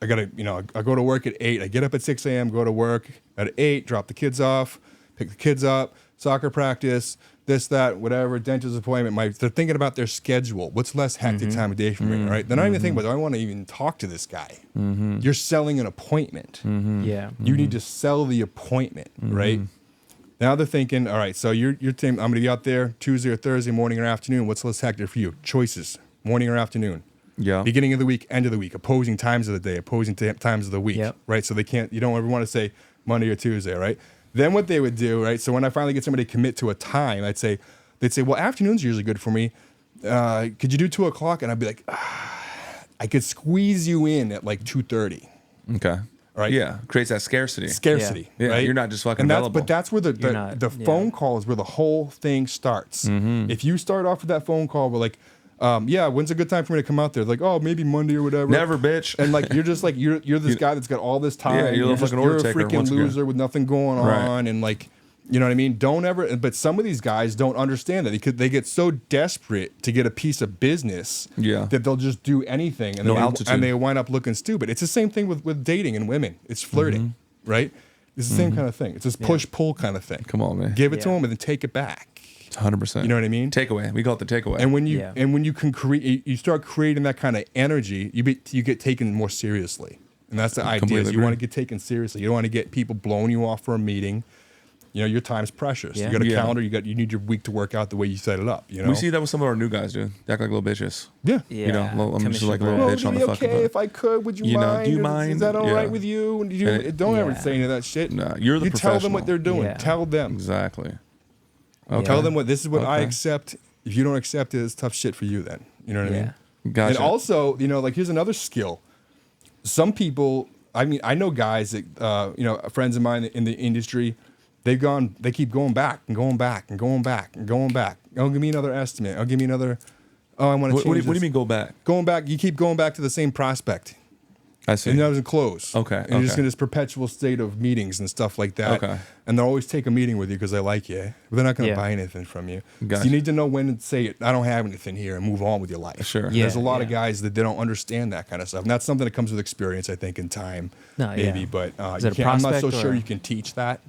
I got to, I go to work at 8. I get up at 6 a.m., go to work at 8, drop the kids off, pick the kids up, soccer practice, this, that, whatever, dentist appointment. They're thinking about their schedule. What's less hectic time of day for me, right? They're not even thinking about, do I want to even talk to this guy? You're selling an appointment. Yeah. You need to sell the appointment, right? Now they're thinking, all right, so you're thinking, I'm going to be out there Tuesday or Thursday, morning or afternoon. What's less hectic for you? Choices, morning or afternoon. Yeah. Beginning of the week, end of the week, opposing times of the day, opposing times of the week, Yep. right? So you don't ever want to say Monday or Tuesday, right? Then what they would do, right? So when I finally get somebody to commit to a time, they'd say, well, afternoons are usually good for me. Could you do 2:00? And I'd be like, I could squeeze you in at like 2:30. Okay. Right. Yeah. Creates that scarcity. Scarcity, Yeah, right? you're not just fucking and available. But that's where the not- phone call is where the whole thing starts. If you start off with that phone call, we're like, yeah, when's a good time for me to come out there? Like, oh, maybe Monday or whatever. Never, bitch. And like you're just like you're this guy that's got all this time. Yeah, you're a fucking you're order a taker freaking once again. loser with nothing going Right. on, and like, you know what I mean? Don't ever. But some of these guys don't understand that they get so desperate to get a piece of business Yeah. that they'll just do anything, and No then altitude. and they wind up looking stupid. It's the same thing with dating and women. It's flirting, right? It's the same kind of thing. It's this push-pull kind of thing. Come on, man. Give it to Yeah. them and then take it back. 100%. You know what I mean? Takeaway. We call it the takeaway. And when you Yeah. can create, you start creating that kind of energy. You get taken more seriously, and that's the idea. completely Is you want to agree. get taken seriously. You don't want to get people blowing you off for a meeting. You know, your time's precious. Yeah. You got a Yeah. calendar. You need your week to work out the way you set it up. You know, we see that with some of our new guys, dude. They act like little bitches. Yeah. Yeah. You know, I'm just like a commission little Well, for- bitch on would the it be fucking okay phone. if I could? Would you, You know, mind? do you Is mind? that all right Yeah. with you? And And- don't ever Yeah. say any of that shit. Nah, you're the You tell them what professional. they're doing. Yeah. Tell them. Exactly. Okay. Tell them what this is what I Okay. accept. If you don't accept it, it's tough shit for you. Then you know what I Yeah. mean. Gotcha. And also, like here's another skill. Some people, I mean, I know guys that, friends of mine in the industry, they keep going back and going back and going back and going back. Oh, give me another estimate. Oh, give me another. Oh, I want to What, change what do you this. mean go back? Going back, you keep going back to the same prospect. I see. And that doesn't close. Okay, And you're just okay. in this perpetual state of meetings and stuff like that. Okay. And they'll always take a meeting with you because they like you. But they're not going to Yeah. buy anything from you. Gotcha. So you need to know when to say, I don't have anything here, and move on with your life. Sure. And Yeah, there's a lot of yeah. guys that they don't understand that kind of stuff. And that's something that comes with experience, I think, in time. No, maybe. yeah. But Is it a I'm not so prospect sure or- you can teach that.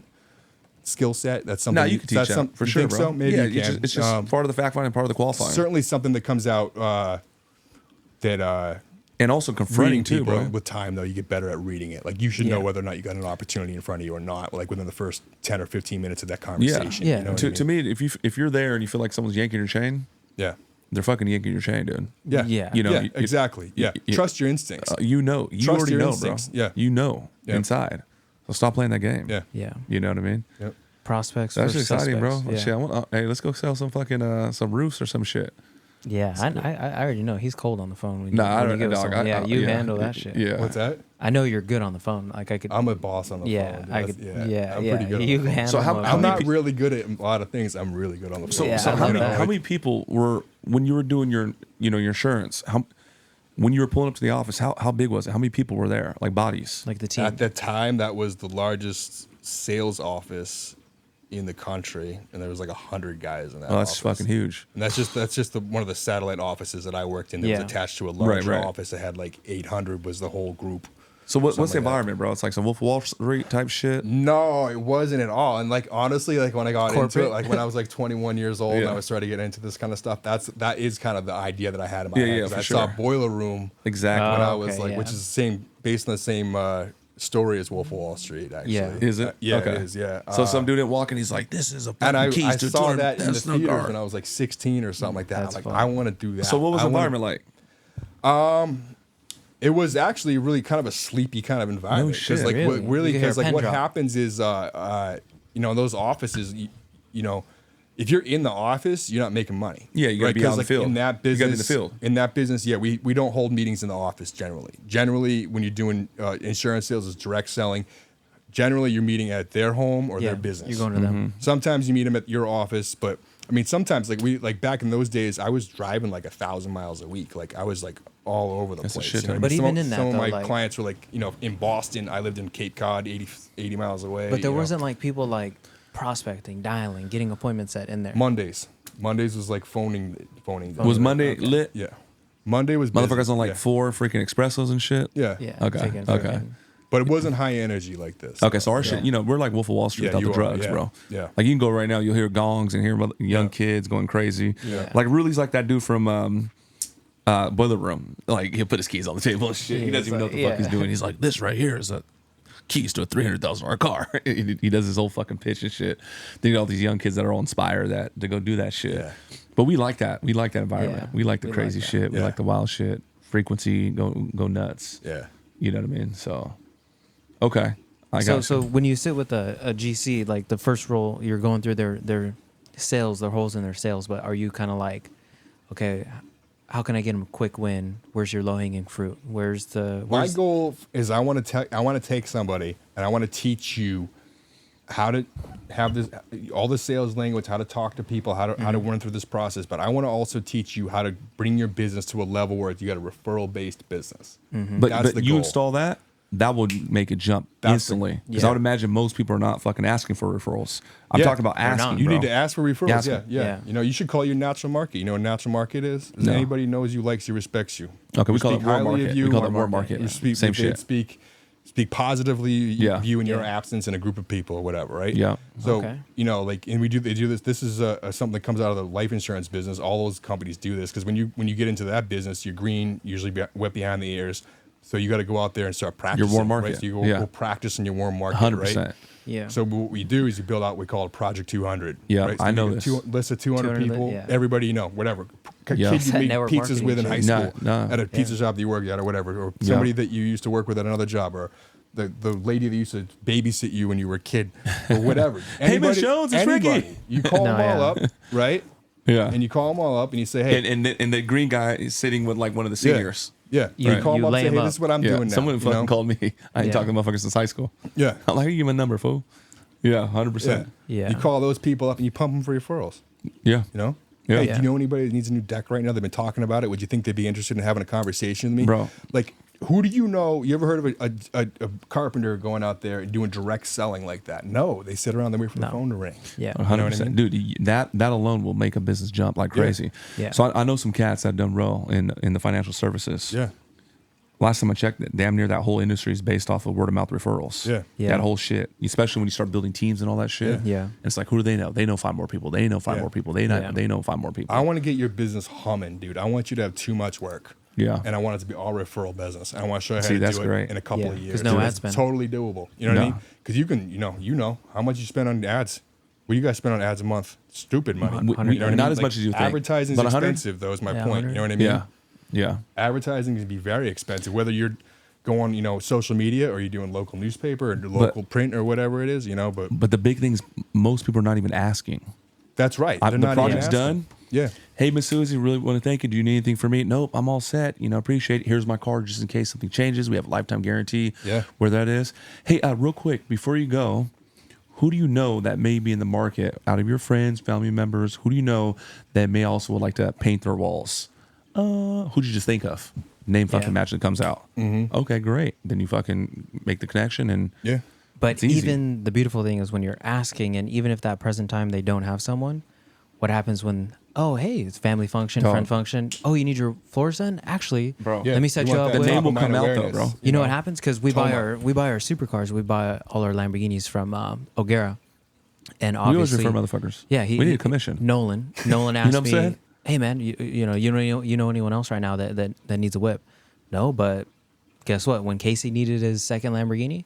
skill set. That's something No, you can teach that for you sure, think bro. So maybe yeah, you can. it's just part of the fact finding, part of the qualifying. Certainly something that comes out that and also confronting reading too, people bro. with time, though, you get better at reading it. Like you should know whether or not you got an opportunity in front of you or not. Like within the first 10 or 15 minutes of that conversation. Yeah. You know what I mean? To me, if you're there and you feel like someone's yanking your chain, Yeah. they're fucking yanking your chain, dude. Yeah. Yeah. You know, yeah, exactly. Yeah. Trust your instincts. You know, you Trust already your know, instincts. bro. Yeah. You know inside. So stop playing that game. Yeah. Yeah. You know what I mean? Yep. Prospects. That's versus exciting, bro. suspects. Shit, Yeah. hey, let's go sell some fucking some roofs or some shit. Yeah, I already know he's cold on the phone. When Nah, you, I when don't you know. give someone- you handle that shit. Yeah. What's that? I know you're good on the phone. Like I could. I'm a boss on the yeah, phone. Dude. I That's- could. Yeah, I'm yeah. pretty good on You the phone. handle. So how- them. how I'm many not pe- really good at a lot of things. I'm really good on the phone. So, Yeah, so I how love many that. how many people were when you were doing your your insurance? When you were pulling up to the office, how big was it? How many people were there? Like bodies? like the team. At that time, that was the largest sales office in the country, and there was like 100 guys in that. Oh, that's office. fucking huge. And that's just one of the satellite offices that I worked in. That Yeah. was attached to a larger right. office that had like 800 was the whole group. So what's the Something like that. environment, bro? It's like some Wolf of Wall Street type shit. No, it wasn't at all. And like honestly, like when I got into Corporate? it, like when I was like 21 years old and Yeah. I was starting to get into this kind of stuff, that is kind of the idea that I had in my Yeah, head. yeah, 'Cause for I saw sure. Boiler Room Exactly. when Oh, I was okay, like, yeah. which is the same, based on the same story as Wolf of Wall Street. Actually, Yeah. Is it? yeah, Okay. it is. Yeah. So some dude didn't walk in. He's like, "This is a and I fucking keys to saw 200 that in the that's no theaters guard." when I was like 16 or something like that. That's I'm like, fun. I want to do that. So what was I the wanna- environment like? It was actually really kind of a sleepy kind of environment. shit. Like Really? really, You could hear because a like pen what drop. happens is, those offices, if you're in the office, you're not making money. Yeah, you gotta right? be out in the 'Cause, field. In that You gotta business, be in the field. In that business, yeah, we don't hold meetings in the office generally. Generally, when you're doing insurance sales, is direct selling. Generally, you're meeting at their home or yeah, their business. You're going to them. Sometimes you meet them at your office, but I mean, sometimes like back in those days, I was driving like 1,000 miles a week. Like I was like all over the That's a place. shit You know ton. what I But mean? even in that, some of though, my like- clients were like, in Boston. I lived in Cape Cod, 80 miles away. But there you know. wasn't like people like prospecting, dialing, getting appointments set in there. Mondays. Mondays was like phoning. Was Monday Okay. lit? Yeah. Monday was busy. Motherfuckers on like yeah. 4 freaking espressos and shit. Yeah. Yeah. Okay, taking okay. freaking- But it wasn't high energy like this. Okay, so our shit, we're like Wolf of Wall Street Yeah, without the you are, drugs, yeah, bro. yeah. Like you can go right now, you'll hear gongs and hear young Yeah. kids going crazy. Yeah. Like Ruli's like that dude from Boiler Room. Like he'll put his keys on the table and shit. He Yeah, doesn't even know what the it's fuck like- he's doing. He's like, this right here is a keys to a $300,000 car. He does his whole fucking pitch and shit. Then you got all these young kids that are all inspired that to go do that shit. Yeah. But we like that. We like that environment. Yeah, we like the we like crazy that. shit. We Yeah. like the wild shit. Frequency, go nuts. Yeah. You know what I mean? So, okay. I got So you. when you sit with a GC, like the first role, you're going through their sales, their holes in their sales. But are you kind of like, okay, how can I get them a quick win? Where's your low hanging fruit? My goal is I want to take somebody and I want to teach you how to have this all the sales language, how to talk to people, how to run through this process. But I want to also teach you how to bring your business to a level where you got a referral based business. But That's the you goal. install that would make it jump That's instantly. Because yeah. I would imagine most people are not fucking asking for referrals. I'm Yeah, talking about they're not. asking. You bro. need to ask for referrals. Ask Yeah, them. yeah. Yeah. You should call your natural market. You know what a natural market is? No. Anybody knows you, likes you, respects you. Okay, we Who call it speak warm highly market. of you, We call it or warm market. who speak, Same they shit. Speak positively Yeah. of you in your Yeah. absence in a group of people or whatever, right? Yeah. So Okay. and they do this. This is something that comes out of the life insurance business. All those companies do this because when you get into that business, you're green, usually wet behind the ears. So you got to go out there and start practicing. warm market. Right? So you Yeah. go practice in your warm market. 100%. Right? Yeah. So what we do is you build out what we call a Project 200. Yeah, right? So I you know get this. List of 200 people. yeah. Everybody you know, whatever. Yeah. Kid you That made network pizzas with in high marketing school, shit. Nah, at a pizza shop that you worked at, or whatever, or somebody that you used to work with at another job, or the lady that used to babysit you when you were a kid, or whatever. Hey, Miss Jones, it's Ricky. anybody. You call No, them all yeah. up, right? Yeah. And you call them all up and you say, hey, And the green guy is sitting with like one of the seniors. yeah. You- You call you them up lay and say, them hey, up. this is what I'm Yeah. doing now. Someone you fucking know? called me. I ain't Yeah. talking to motherfuckers since high school. Yeah. I'm like, you give me a number, fool. Yeah, 100%. Yeah. You call those people up and you pump them for referrals. Yeah. You know? Yeah. Hey, Yeah. do you know anybody that needs a new deck right now? They've been talking about it. Would you think they'd be interested in having a conversation with me? Bro. Like, who do you know? You ever heard of a carpenter going out there and doing direct selling like that? No. They sit around and wait for the No. phone to ring. Yeah. 100%. know what I mean? Dude, that alone will make a business jump like crazy. Yeah. So I know some cats that have done well in the financial services. Yeah. Last time I checked, damn near that whole industry is based off of word of mouth referrals. Yeah. Yeah. That whole shit, especially when you start building teams and all that shit. Yeah. And it's like, who do they know? They know 5 more people. They know 5 Yeah. more people. They know 5 more people. I want to get your business humming, dude. I want you to have too much work. Yeah. And I want it to be all referral business. And I want to show you how See, to that's do great. it in a couple Yeah, of 'cause years. no Dude, ad it's spend. totally doable. You know what I No. mean? Because you can, you know how much you spend on ads. What do you guys spend on ads a month? Stupid money. We- You know what I not mean? as much as you think. Advertising is About 100? expensive, though, is my Yeah, point. 100. You know what I mean? Yeah. Yeah. Advertising can be very expensive, whether you're going, social media or you're doing local newspaper or local print or whatever it is, But the big thing is most people are not even asking. that's right. They're The not even project's asking. done. Yeah. Hey, Miss Susie, really want to thank you. Do you need anything from me? Nope, I'm all set. Appreciate it. Here's my card just in case something changes. We have a lifetime guarantee. Yeah. Where that is. Hey, real quick, before you go, who do you know that may be in the market out of your friends, family members? Who do you know that may also would like to paint their walls? Who'd you just think of? Name fucking Yeah. match that comes out. Mm-hmm. Okay, great. Then you fucking make the connection and Yeah. But It's easy. even the beautiful thing is when you're asking, and even if that present time they don't have someone, what happens when, oh, hey, it's family function, Dog. friend function. Oh, you need your floors done? Actually, Bro. Yeah, let me set you you want up that with. The name will top-of-mind come out, though, awareness, bro. You know what happens? Because we buy Toma. our supercars. We buy all our Lamborghinis from O'Gara, and we always obviously, refer motherfuckers. yeah, we need a commission. Nolan asked what I'm me, saying? "Hey man, you know anyone else right now that needs a whip?" No, but guess what? When Casey needed his second Lamborghini,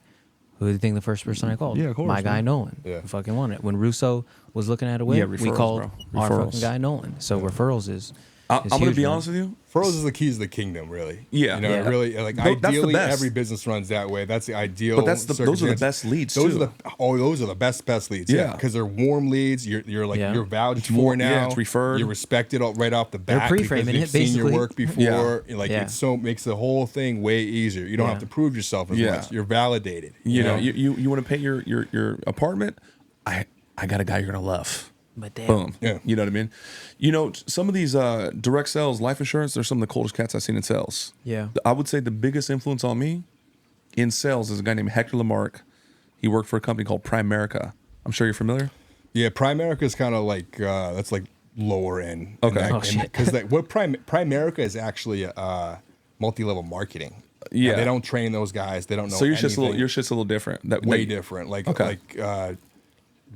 who do you think the first person I called? Yeah, of course, my guy man. Nolan. Yeah. Who fucking wanted it. When Russo was looking at a whip, Yeah, we referrals, called bro. our Referrals. fucking guy Nolan. So referrals is. I'm going to huge, be man. honest with you. Referrals is the keys to the kingdom, really. Yeah. You know, Yeah. really, like, That's the ideally, best. every business runs that way. That's the ideal. But those are the circumstance. best leads, Those too. those are the best leads. Yeah. Because they're warm leads. You're like, Yeah. you're vouched It's for more- now. yeah, it's referred. You're respected right off the They're bat. pre-framing because it, you've seen your basically. work before. Like, Yeah. it makes the whole thing way easier. You don't Yeah. have to prove yourself as Yeah. much. You're validated. You know, you want to paint your apartment? I got a guy you're going to love. But damn. Boom. Yeah. You know what I mean? Some of these direct sales, life insurance, they're some of the coldest cats I've seen in sales. Yeah. I would say the biggest influence on me in sales is a guy named Hector Lamarck. He worked for a company called Primerica. I'm sure you're familiar. Yeah, Primerica is kind of like that's like lower end. Okay. Oh, shit. Because what Primerica is actually multi-level marketing. Yeah. They don't train those guys. They don't know. So your shit's anything. a little different. Way different. Like Okay.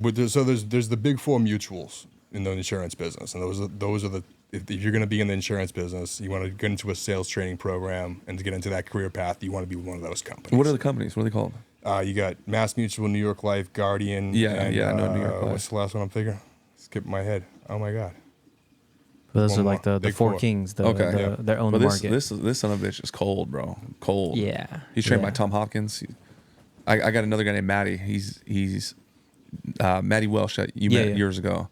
but there's the big four mutuals in the insurance business, and those are the if you're going to be in the insurance business, you want to get into a sales training program and to get into that career path, you want to be one of those companies. What are the companies? What are they called? You got Mass Mutual, New York Life, Guardian. Yeah, and, yeah, I know New York Life. What's the last one I'm thinking? Skip my head. Oh my god. But those One are like more. the Big four four. kings, Okay. Yeah. their own But market. this son of a bitch is cold, bro. Cold. Yeah. He's trained by Yeah. Tom Hopkins. I got another guy named Matty. He's Matty Welsh that you Yeah, met yeah. years ago.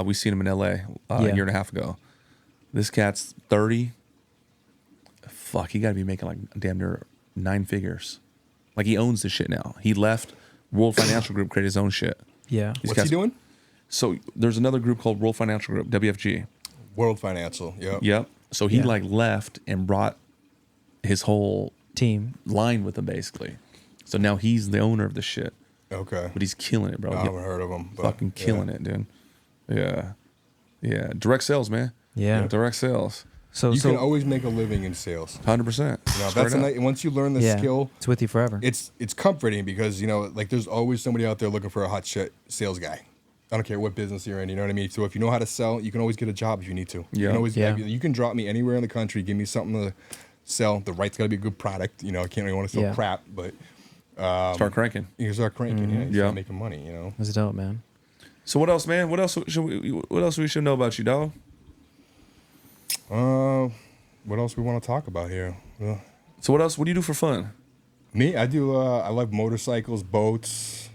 We seen him in LA a Yeah. year and a half ago. This cat's 30. Fuck, he got to be making like damn near 9 figures. Like he owns this shit now. He left World Financial Group, created his own shit. Yeah. These What's cats- he doing? So there's another group called World Financial Group, WFG. World Financial. Yep. Yep. So he Yeah. like left and brought his whole Team. line with him basically. So now he's the owner of the shit, Okay. but he's killing it, bro. I haven't heard of him. But Fucking killing it, dude. Yeah. Yeah. Direct sales, man. Yeah. Direct sales. So You can always make a living in sales. 100%. You know, that's once you learn the yeah. skill, It's with you forever. it's comforting because like there's always somebody out there looking for a hot shit sales guy. I don't care what business you're in, you know what I mean? So if you know how to sell, you can always get a job if you need to. You Yeah. can always Yeah. you can drop me anywhere in the country, give me something to sell. The right's got to be a good product. I can't really want to sell Yeah. crap, but Start cranking. you can start cranking, you Yeah. start making money, That's dope, man. So what else, man? What else we should know about you, dog? What else we want to talk about here? So what else? What do you do for fun? Me, I do. I like motorcycles, boats.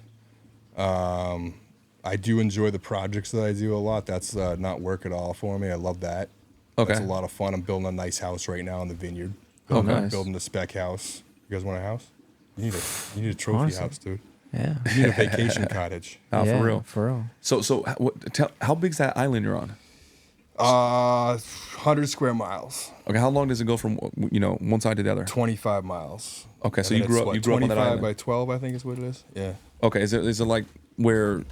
I do enjoy the projects that I do a lot. That's not work at all for me. I love that. Okay. That's a lot of fun. I'm building a nice house right now in the vineyard. Oh, Okay. nice. Building a spec house. You guys want a house? You need a trophy Honestly. house, dude. Yeah. You need a vacation cottage. Oh, yeah, for real. For real. So how big's that island you're on? 100 square miles, Okay, how long does it go from one side to the other? 25 miles. Okay, so And you then grew it's up- you grew up on that 25 island. by 12, I think is what it is. Yeah. Okay, is it like where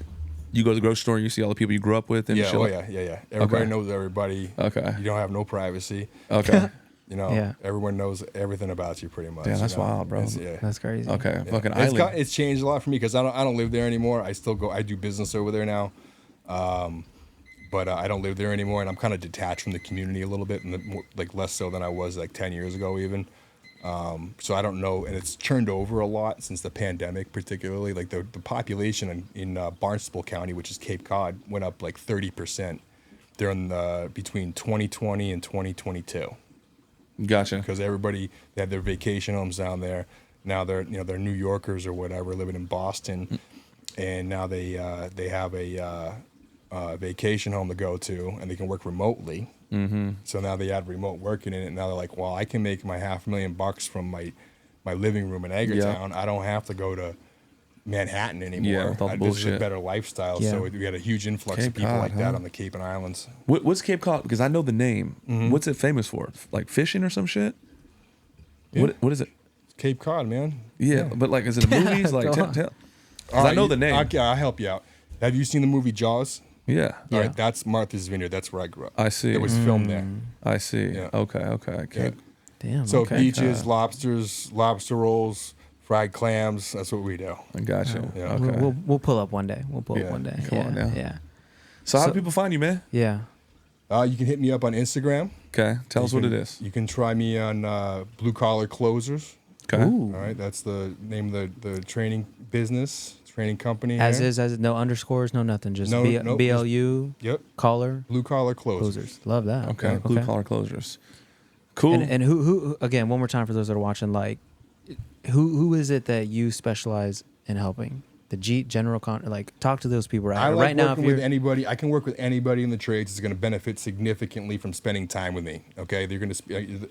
you go to the grocery store and you see all the people you grew up with and Yeah. shit Oh like- yeah. Yeah. Yeah. Everybody Okay. knows everybody. Okay. You don't have no privacy. Okay. You know, Yeah. everyone knows everything about you pretty much. Damn, that's you know? wild, bro. Yeah. That's crazy. Okay, Yeah. fucking It's, island. it's changed a lot for me because I don't live there anymore. I still go. I do business over there now, but I don't live there anymore, and I'm kind of detached from the community a little bit, and like less so than I was like 10 years ago even. So I don't know, and it's turned over a lot since the pandemic, particularly. Like the population in Barnstable County, which is Cape Cod, went up like 30% during between 2020 and 2022. Gotcha. Because everybody, they had their vacation homes down there. Now they're they're New Yorkers or whatever living in Boston, and now they have a vacation home to go to, and they can work remotely. Mm-hmm. So now they add remote working in it. And now they're like, well, I can make my $500,000 from my living room in Edgartown. I don't have to go to Manhattan anymore. Yeah, with all the This is a bullshit. better lifestyle. Yeah. So we had a huge influx Cape of people Cod, like that huh? on the Cape and Islands. What's Cape Cod? Because I know the name. Mm-hmm. What's it famous for? Like fishing or some shit? Yeah. What is it? Cape Cod, man. Yeah, but like, is it movies? Like, Go on. tell. 'Cause I know the name. Okay, I'll help you out. Have you seen the movie Jaws? Yeah, All right, that's Martha's Vineyard. That's where I grew up. I see. It was filmed there. I see. Yeah. Okay. Yeah. Cape. Damn. So okay. beaches, lobsters, lobster rolls, fried clams. That's what we do. I gotcha. Yeah. Okay. We'll pull up one day. We'll pull Yeah. up one day. Come yeah. on now. Yeah. So how do So- people find you, man? Yeah. You can hit me up on Instagram. Okay, tell us You what it can- is. You can try me on Blue Collar Closers. Okay. Ooh. All right, that's the name of the training company. As here. is, no underscores, no nothing. Just No, nope, BLU, Yep, collar, Blue Collar Closers. closers. Love that. Okay. Blue collar closers. Cool. And who again? One more time for those that are watching. Like, who is it that you specialize in helping? The general talk to those people I like right now. If working you're with anybody. I can work with anybody in the trades. It's going to benefit significantly from spending time with me. Okay,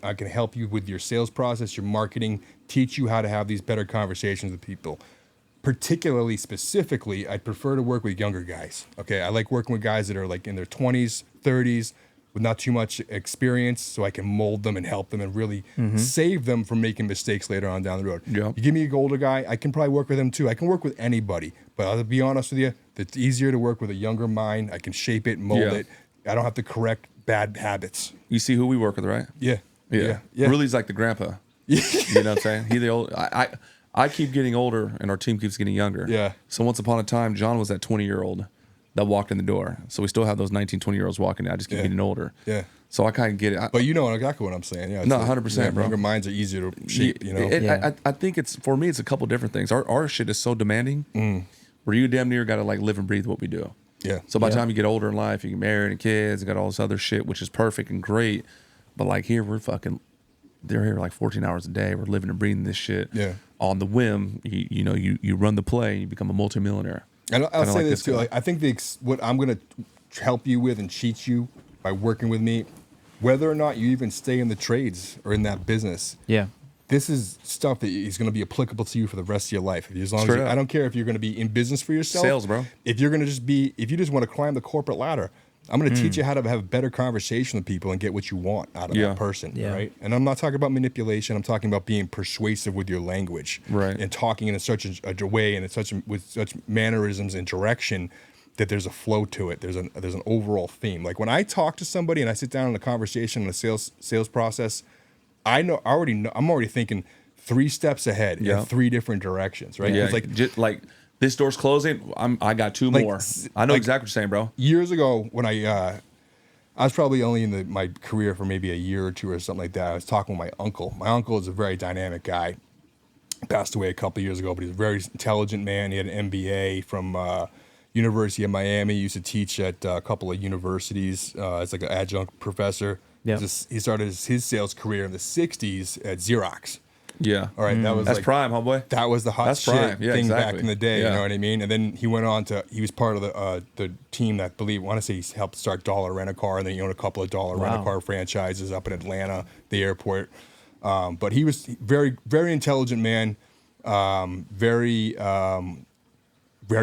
I can help you with your sales process, your marketing, teach you how to have these better conversations with people. Particularly, specifically, I prefer to work with younger guys. Okay, I like working with guys that are like in their 20s, 30s, with not too much experience, so I can mold them and help them and really save them from making mistakes later on down the road. Yeah. You give me an older guy, I can probably work with him too. I can work with anybody, but I'll be honest with you, it's easier to work with a younger mind. I can shape it, mold Yeah. it. I don't have to correct bad habits. You see who we work with, right? Yeah. Yeah. Yeah. Really's like the grandpa. You know what I'm saying? He the old. I keep getting older, and our team keeps getting younger. Yeah. So once upon a time, John was that 20-year-old that walked in the door. So we still have those 19, 20-year-olds walking. I just keep Yeah. getting older. Yeah. So I kind of get it. But you know exactly what I'm saying. Yeah. it's No, like, 100%, bro. Younger minds are easier to shape, you know. Yeah. I think it's, for me, it's a couple different things. Our shit is so demanding where you damn near got to like live and breathe what we do. Yeah. So by the Yeah. time you get older in life, you get married and kids and got all this other shit, which is perfect and great. But like here, they're here like 14 hours a day. We're living and breathing this shit. Yeah. On the whim, you run the play and you become a multi-millionaire. And I'll Kinda say like this too. guy. Like, I think what I'm going to help you with and teach you by working with me, whether or not you even stay in the trades or in that business, yeah. this is stuff that is going to be applicable to you for the rest of your life. As long Straight as up. I don't care if you're going to be in business for yourself, Sales, bro. If you're going to if you just want to climb the corporate ladder, I'm going to teach you how to have a better conversation with people and get what you want out of Yeah. that person, Yeah. right? And I'm not talking about manipulation. I'm talking about being persuasive with your language, Right. And talking in such a way and with such mannerisms and direction that there's a flow to it. There's an overall theme. Like when I talk to somebody and I sit down in a conversation in a sales process, I'm already thinking 3 steps ahead Yeah. in 3 different directions, right? Yeah. It's like Just like this door's closing. I got 2 Like, more. s- I know like- exactly what you're saying, bro. years ago when I was probably only in my career for maybe a year or 2 or something like that. I was talking with my uncle. My uncle is a very dynamic guy. Passed away a couple of years ago, but he's a very intelligent man. He had an MBA from University of Miami. He used to teach at a couple of universities as like an adjunct professor. Yeah. He started his sales career in the 60s at Xerox. Yeah. All right, that was That's like, prime, homeboy. that was the hot That's shit prime. Yeah, thing back exactly. in the day. Yeah. You know what I mean? And then he went on he was part of the team that want to say he helped start Dollar Rent-A-Car, and then he owned a couple of Dollar Wow. Rent-A-Car franchises up in Atlanta, the airport. But he was very, very intelligent man, very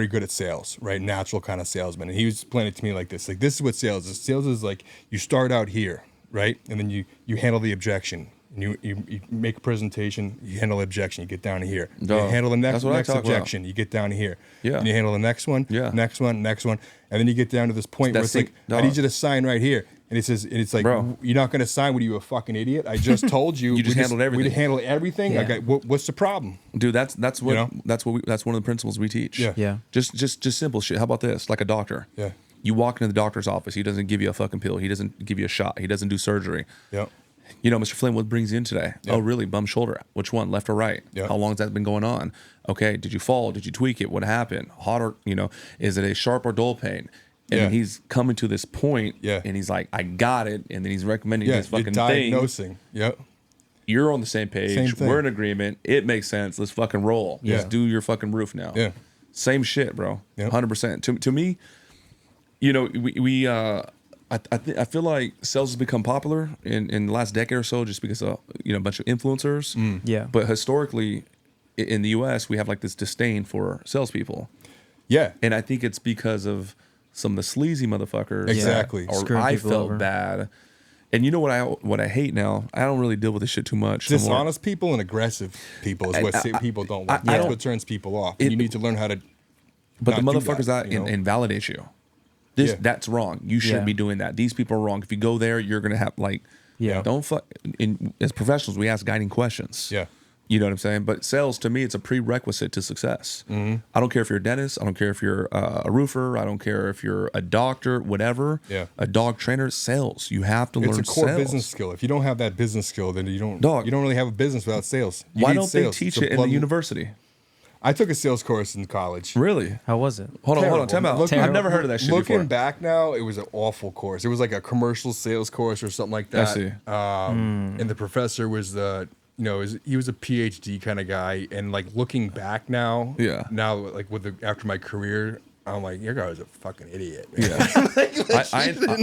good at sales, right? Natural kind of salesman. And he was explaining it to me like this. Like, this is what sales is. Sales is like you start out here, right? And then you handle the objection. And you make a presentation, you handle the objection, you get down to here. You Duh. handle the That's next what I talk about. objection, you get down to here. Yeah. And you handle the next one, Yeah. next one. And then you get down to this point That where it's like, sync- I need you to sign right here. And it says, and it's like, Bro. you're not going to sign. What are you, a fucking idiot? I just told you. You just handled everything. We handled everything. Yeah. Okay, what's the problem? Dude, that's what You know? that's one of the principles we teach. Yeah. Yeah. Just simple shit. How about this? Like a doctor. Yeah. You walk into the doctor's office. He doesn't give you a fucking pill. He doesn't give you a shot. He doesn't do surgery. Yeah. You know, Mr. Flynn, what brings you in today? Yeah. Oh, really? Bum shoulder. Which one? Left or right? Yeah. How long has that been going on? Okay. Did you fall? Did you tweak it? What happened? Hot or, is it a sharp or dull pain? And Yeah. then he's coming to this point, Yeah. and he's like, I got it. And then he's recommending Yeah. this You're fucking thing. diagnosing. Yep. You're on the same page. Same thing. We're in agreement. It makes sense. Let's fucking roll. Yeah. Let's do your fucking roof now. Yeah. Same shit, bro. Yep. 100%. To me, I feel like sales has become popular in the last decade or so just because of a bunch of influencers. Yeah. But historically, in the U.S., we have like this disdain for salespeople, Yeah. and I think it's because of some of the sleazy motherfuckers. Exactly. Or Screwing I people felt over. bad. And you know what I hate now? I don't really deal with this shit too much. no more. Dishonest people and aggressive people is what people don't like. I That's don't- what turns people off. It- And you need to learn how to. But the not do motherfuckers that you know? invalidate you. Yeah. That's wrong. You shouldn't Yeah. be doing that. These people are wrong. If you go there, you're gonna have Yeah. don't fuck. As professionals, we ask guiding questions. Yeah. You know what I'm saying? But sales, to me, it's a prerequisite to success. Mm-hmm. I don't care if you're a dentist. I don't care if you're a roofer. I don't care if you're a doctor, whatever. Yeah. A dog trainer. Sales. You have to It's learn a core sales. business skill. If you don't have that business skill, then you don't Dog. really have a business without sales. You Why need don't sales. they teach It's a it in the blood- university? I took a sales course in college. Really? How was it? Hold on. Terrible. Time out. Looking- I've never heard of that shit Looking before. back now, it was an awful course. It was like a commercial sales course or something like that. I see. And the professor was he was a PhD kind of guy. And like looking back now, Yeah. Now like after my career, I'm like, your guy was a fucking idiot. Man. Yeah.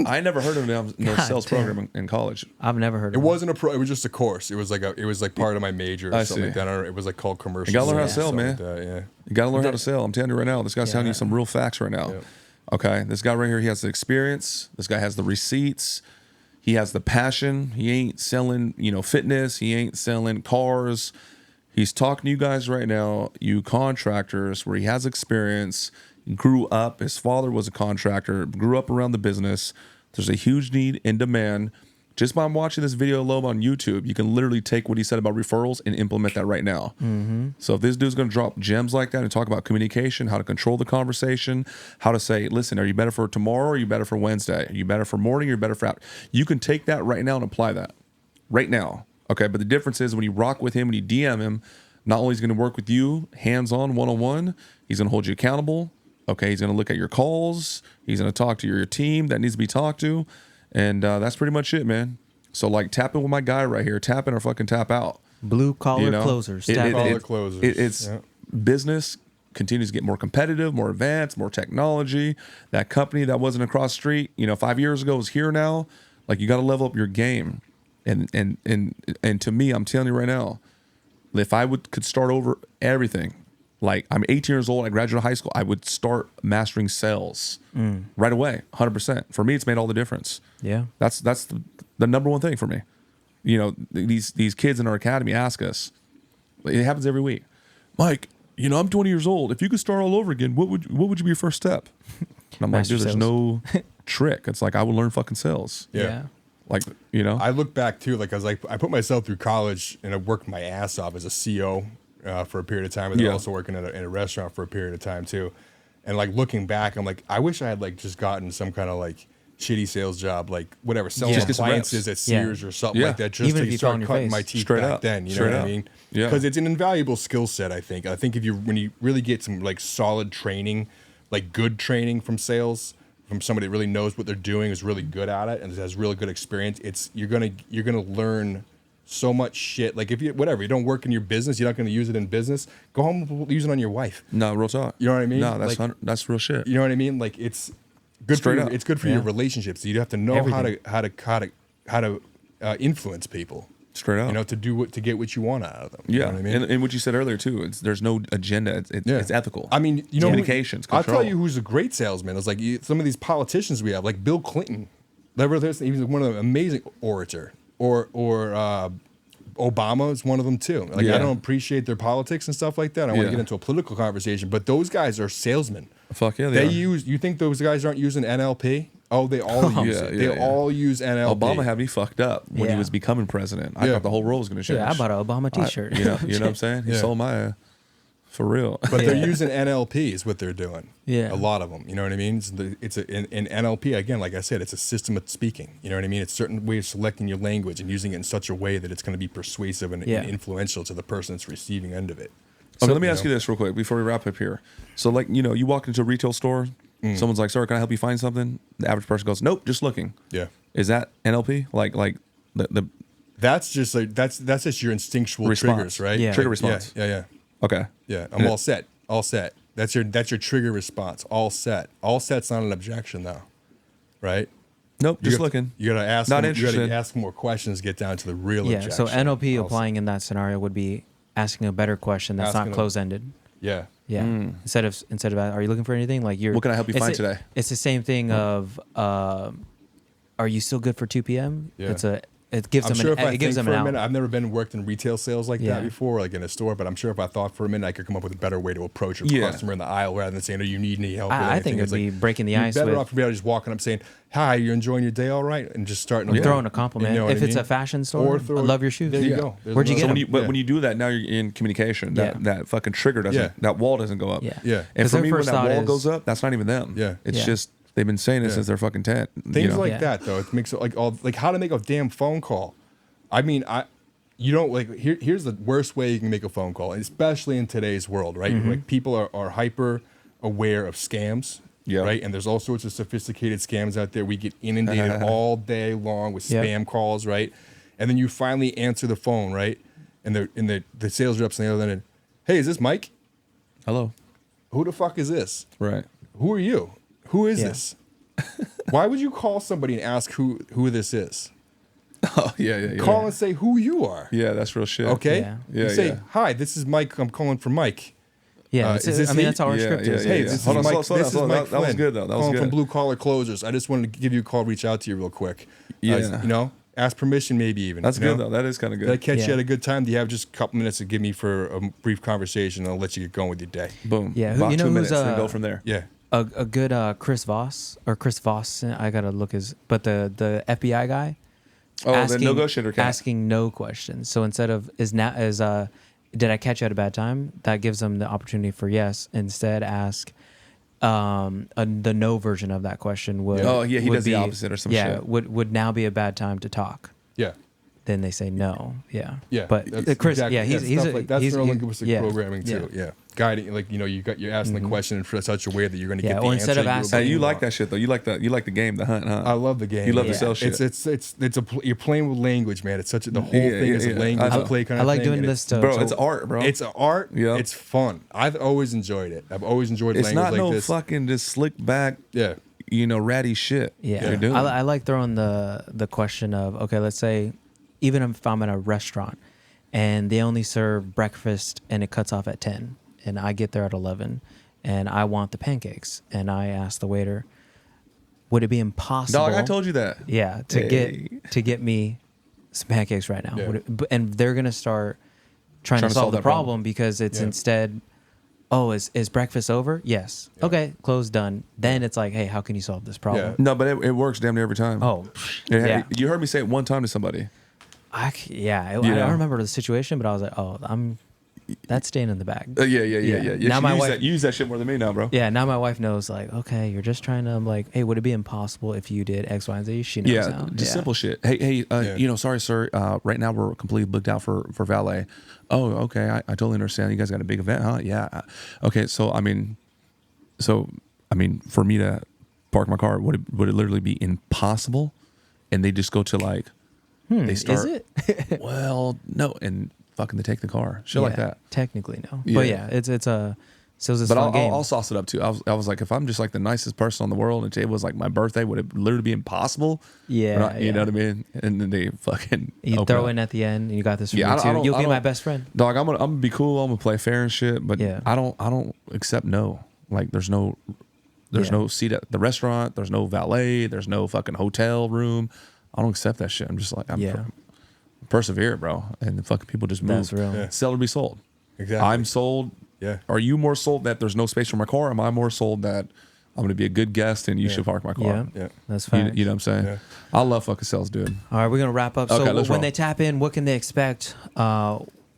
I never heard of no sales damn. program in college. I've never heard It of wasn't it was just a course. It was like part of my major or I something see. like that. I don't know, it was like called commercial. You gotta learn how to sales sell, or man. something like that, yeah. You got to learn how to sell. I'm telling you right now. This guy's telling you some real facts right now. Yep. Okay. This guy right here, he has the experience. This guy has the receipts. He has the passion. He ain't selling, fitness. He ain't selling cars. He's talking to you guys right now, you contractors, where he has experience, grew up. His father was a contractor, grew up around the business. There's a huge need and demand. Just by watching this video alone on YouTube, you can literally take what he said about referrals and implement that right now. Mm-hmm. So if this dude's going to drop gems like that and talk about communication, how to control the conversation, how to say, listen, are you better for tomorrow or are you better for Wednesday? Are you better for morning or are you better for out? You can take that right now and apply that right now. Okay, but the difference is when you rock with him, when you DM him, not only is he going to work with you hands-on, one-on-one, he's going to hold you accountable. Okay, he's going to look at your calls. He's going to talk to your team that needs to be talked to. And that's pretty much it, man. So, tap in with my guy right here. Tap in or fucking tap out. blue collar You know? closers. It- Tap it- in. Collar closers. It's Yeah. business continues to get more competitive, more advanced, more technology. That company that wasn't across the street, 5 years ago is here now. You got to level up your game. And to me, I'm telling you right now, if I could start over everything, I'm 18 years old, I graduated high school, I would start mastering sales right away, 100%. For me, it's made all the difference. Yeah. That's the number one thing for me. These kids in our academy ask us, it happens every week, Mike, I'm 20 years old. If you could start all over again, what would be your first step? And I'm like, Master dude, there's sales. no trick. It's I would learn fucking sales. Yeah. I look back too, I put myself through college and I worked my ass off as a CO for a period of time, and then Yeah. also working in a restaurant for a period of time too. And looking back, I'm like, I wish I had just gotten some kind of shitty sales job, whatever, selling Just get some appliances reps. at Yeah. Sears or something Yeah. like that, just Even if to you fell on start your cutting face. my teeth Straight back up. then. You Straight know what up. I mean? Yeah. Because it's an invaluable skill set. I think when you really get some solid training, good training from sales, from somebody that really knows what they're doing, is really good at it, and has really good experience, you're gonna learn so much shit. If you don't work in your business, you're not gonna use it in business. Go home and use it on your wife. No, real talk. You know what I mean? No, that's real shit. You know what I mean? It's good Straight for up. it's good for Yeah. your relationships. You have to know Everything. how to influence people. Straight up. To get what you want out of them. You Yeah, know what I mean? and what you said earlier too, there's no agenda. It's ethical. I mean, communications. I'll Control. tell you who's a great salesman. It's some of these politicians we have, like Bill Clinton. He's one of them, amazing orator. Or Obama is one of them too. Yeah. I don't appreciate their politics and stuff like that. I don't want Yeah. to get into a political conversation, but those guys are salesmen. Fuck yeah, they are. You think those guys aren't using NLP Oh, they all use it. They all use NLP. Obama had me fucked up when he Yeah. was becoming president. I thought the whole world was going to change. Yeah, I bought an Obama T-shirt. You know what I'm saying? He sold my for real. But they're using NLP is what they're doing. Yeah. A lot of them. You know what I mean? In NLP, again, like I said, it's a system of speaking. You know what I mean? It's a certain way of selecting your language and using it in such a way that it's going to be persuasive and influential to the person that's receiving end of it. So let me ask you this real quick before we wrap up here. So like, you walk into a retail store, someone's like, "Sir, can I help you find something?" The average person goes, "Nope, just looking." Yeah. Is that NLP? Like the That's just like that's just your instinctual response, triggers, right? Yeah. Trigger response. Yeah. Okay. Yeah. I'm all set. All set. That's your trigger response. All set. All set's not an objection though. Right? Nope, just looking. You gotta ask Not them, you interested. gotta ask more questions, get down to the real Yeah. objection. So NLP All applying in that scenario would be asking a better question that's Asking not a- closed-ended. Yeah. Yeah. Instead of are you looking for anything? Like What can I help you it's find a- today? It's the same thing of are you still good for 2 p.m.? Yeah. It gives I'm them sure if I it gives think them for an a minute, out. I've never worked in retail sales like Yeah. that before, like in a store, but I'm sure if I thought for a minute, I could come up with a better way to approach a Yeah. customer in the aisle rather than saying, "Oh, you need any help?" with I anything." think It's it'd be breaking the ice You're better with off to be able to just walking up saying, "Hi, you enjoying your day all right?" And just starting to throwing a compliment. You know what If I it's mean? a fashion store, Or throw- I love your shoes. There you Yeah. go. There's Where'd you another- get But them? when you do that, now you're in communication. Yeah. That fucking trigger doesn't. Yeah. That wall doesn't go up. Yeah. Yeah. And 'Cause for their me, when first that thought wall is- goes up, that's not even them. Yeah. It's Yeah. just they've been saying it Yeah. since they're fucking 10. Things know? like Yeah. that though, it makes it like how to make a damn phone call. I mean, you don't like here's the worst way you can make a phone call, and especially in today's world, right? Like people are hyper aware of scams, Yeah. right? And there's all sorts of sophisticated scams out there. We get inundated all day long with Yep. spam calls, right? And then you finally answer the phone, right? And the sales reps on the other end, "Hey, is this Mike? Hello. Who the fuck is this? Right. Who are you? Who is Yeah. this?" Why would you call somebody and ask who this is? Oh yeah. Call and say who you are. Yeah, that's real shit. Okay. Yeah. Yeah, You say, yeah. "Hi, this is Mike. I'm calling for Mike." Yeah, is this I mean he? that's how our Yeah, script yeah, is. yeah, Hey, yeah. this is Hold on, Mike. slow This is down. Mike That was Flynn, good, though. That was calling good. from Blue Collar Closers. I just wanted to give you a call, reach out to you real quick. Yeah. You know, ask permission, maybe even. That's you good know? though. That is kind of Did I good. catch you Yeah. at a good time? Do you have just a couple minutes to give me for a brief conversation? And I'll let you get going with your day. Boom. Yeah, About you know 2 who's, minutes, then go from there. Yeah. A good Chris Voss. I gotta look but the FBI guy. Oh, the negotiator cat. Asking no questions. So instead of did I catch you at a bad time? That gives them the opportunity for yes. Instead, ask the no version of that question would. Oh, yeah, he would does the opposite or some yeah, shit. would now be a bad time to talk. Yeah. Then they say no. Yeah. Yeah. But That's Chris, exactly- yeah, he's stuff like that's he's, neuro-linguistic yeah, programming too. Yeah. Guiding, like you're asking the question in such a way that you're going to Yeah, get the or answer. instead of you were asking- Hey, you looking like for. that shit though. You like the game, the hunt, huh? I love the game. You love the sell shit. You're playing with language, man. It's the whole Yeah, thing is yeah, a yeah. language I know. play kind I of like thing. doing and this to Bro, it's art, bro. It's an art. Yeah. It's fun. I've always enjoyed it. I've always enjoyed It's language not like no this. fucking just slick back, Yeah. ratty shit. Yeah, You're doing. I like throwing the question of, okay, let's say even if I'm at a restaurant and they only serve breakfast and it cuts off at 10 and I get there at 11 and I want the pancakes and I ask the waiter, would it be impossible? Dog, I told you that. Yeah, to get me some pancakes right now. Yeah. And they're gonna start trying to solve the that problem problem. because it's Yeah. instead, oh, is breakfast over? Yes. Okay, closed, done. Then it's like, hey, how can you solve this problem? No, but it works damn near every time. Oh, Yeah, yeah. You heard me say it one time to somebody. I know? don't remember the situation, but I was like, oh, that's staying in the bag. Yeah. Now my wife, you use that shit more than me now, bro. yeah, now my wife knows, like, okay, you're just trying to, I'm like, hey, would it be impossible if you did X, Y, and Z? She knows Yeah, now. just simple shit. Hey, sorry, sir. Right now we're completely booked out for valet. Oh, okay. I totally understand. You guys got a big event, huh? Yeah. Okay. So I mean, for me to park my car, would it literally be impossible? And they just go to like, they start. Is it? Well, no, and fucking they take the car, shit like that. Technically, no. Yeah. But yeah, it's a But fun game. I'll sauce it up too. I was like, if I'm just like the nicest person on the world, and today was like my birthday, would it literally be impossible? Yeah, Or not, you yeah. know what I mean? And then they fucking You open throw up. in at the end, and you got this from Yeah, me I too. don't- You'll I be my don't- best friend. Dog, I'm gonna be cool. I'm gonna play fair and shit, but Yeah. I don't accept no. Like there's no Yeah. seat at the restaurant. There's no valet. There's no fucking hotel room. I don't accept that shit. I'm just like persevere, bro. And the fucking people just move. That's real. Yeah. Sell or be sold. Exactly. I'm sold. Yeah. Are you more sold that there's no space for my car? Am I more sold that I'm going to be a good guest, and you should park my car. Yeah, Yeah. that's You, fine. you know what I'm saying? Yeah. I love fucking sales, dude. All right, we're gonna wrap up. Okay, So let's when roll. they tap in, what can they expect?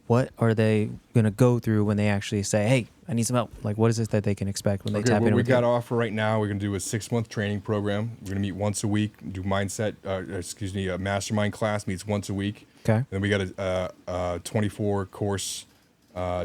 What are they gonna go through when they actually say, "Hey, I need some help"? Like, what is it that they can expect when they Okay, tap what in? we with got to you? offer right now, we're going to do a 6-month training program. We're going to meet once a week, do mindset, a mastermind class meets once a week. Okay. Then we got a 24 course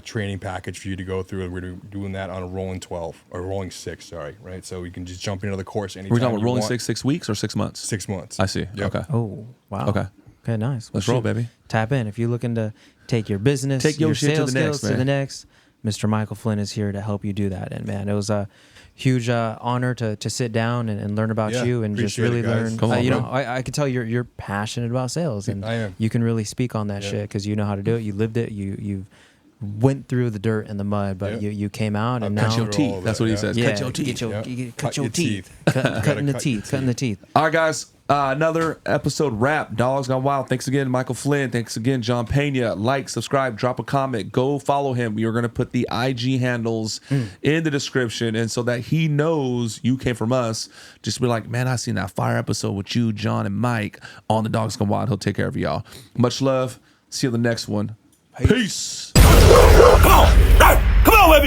training package for you to go through, and we're doing that on a rolling 12 or rolling 6, sorry, right? So you can just jump into the course anytime We're talking about you rolling want. 6 weeks or 6 months? 6 months. I see. Yep. Okay. Oh, wow. Okay. Okay, nice. Let's roll, shoot. baby. Tap in if you're looking to take your business, Take your shit to sales the next, skills to man. the next. Mr. Michael Flynn is here to help you do that. And man, it was a huge honor to sit down and learn about Yeah, you and just appreciate really it, guys. learn. Come on, you know, bro. I can tell you're passionate about sales, and I am. you can really speak on that Yeah. shit because you know how to do it. You lived it. You went through the dirt and the mud, but Yeah. you came out and Cut now your all teeth. of That's that, what he yeah. says. yeah, Cut your teeth. Get your, Yep. cut Cut your your teeth. teeth. Cutting the cut your teeth. Cutting the teeth. All right, guys. Another episode wrap. Dogs Gone Wild. Thanks again, Michael Flynn. Thanks again, jonpena. Like, subscribe, drop a comment. Go follow him. We are going to put the IG handles in the description, and so that he knows you came from us. Just be like, man, I seen that fire episode with you, John, and Mike on the Dogs Gone Wild. He'll take care of y'all. Much love. See you on the next one. Peace. Come on, baby.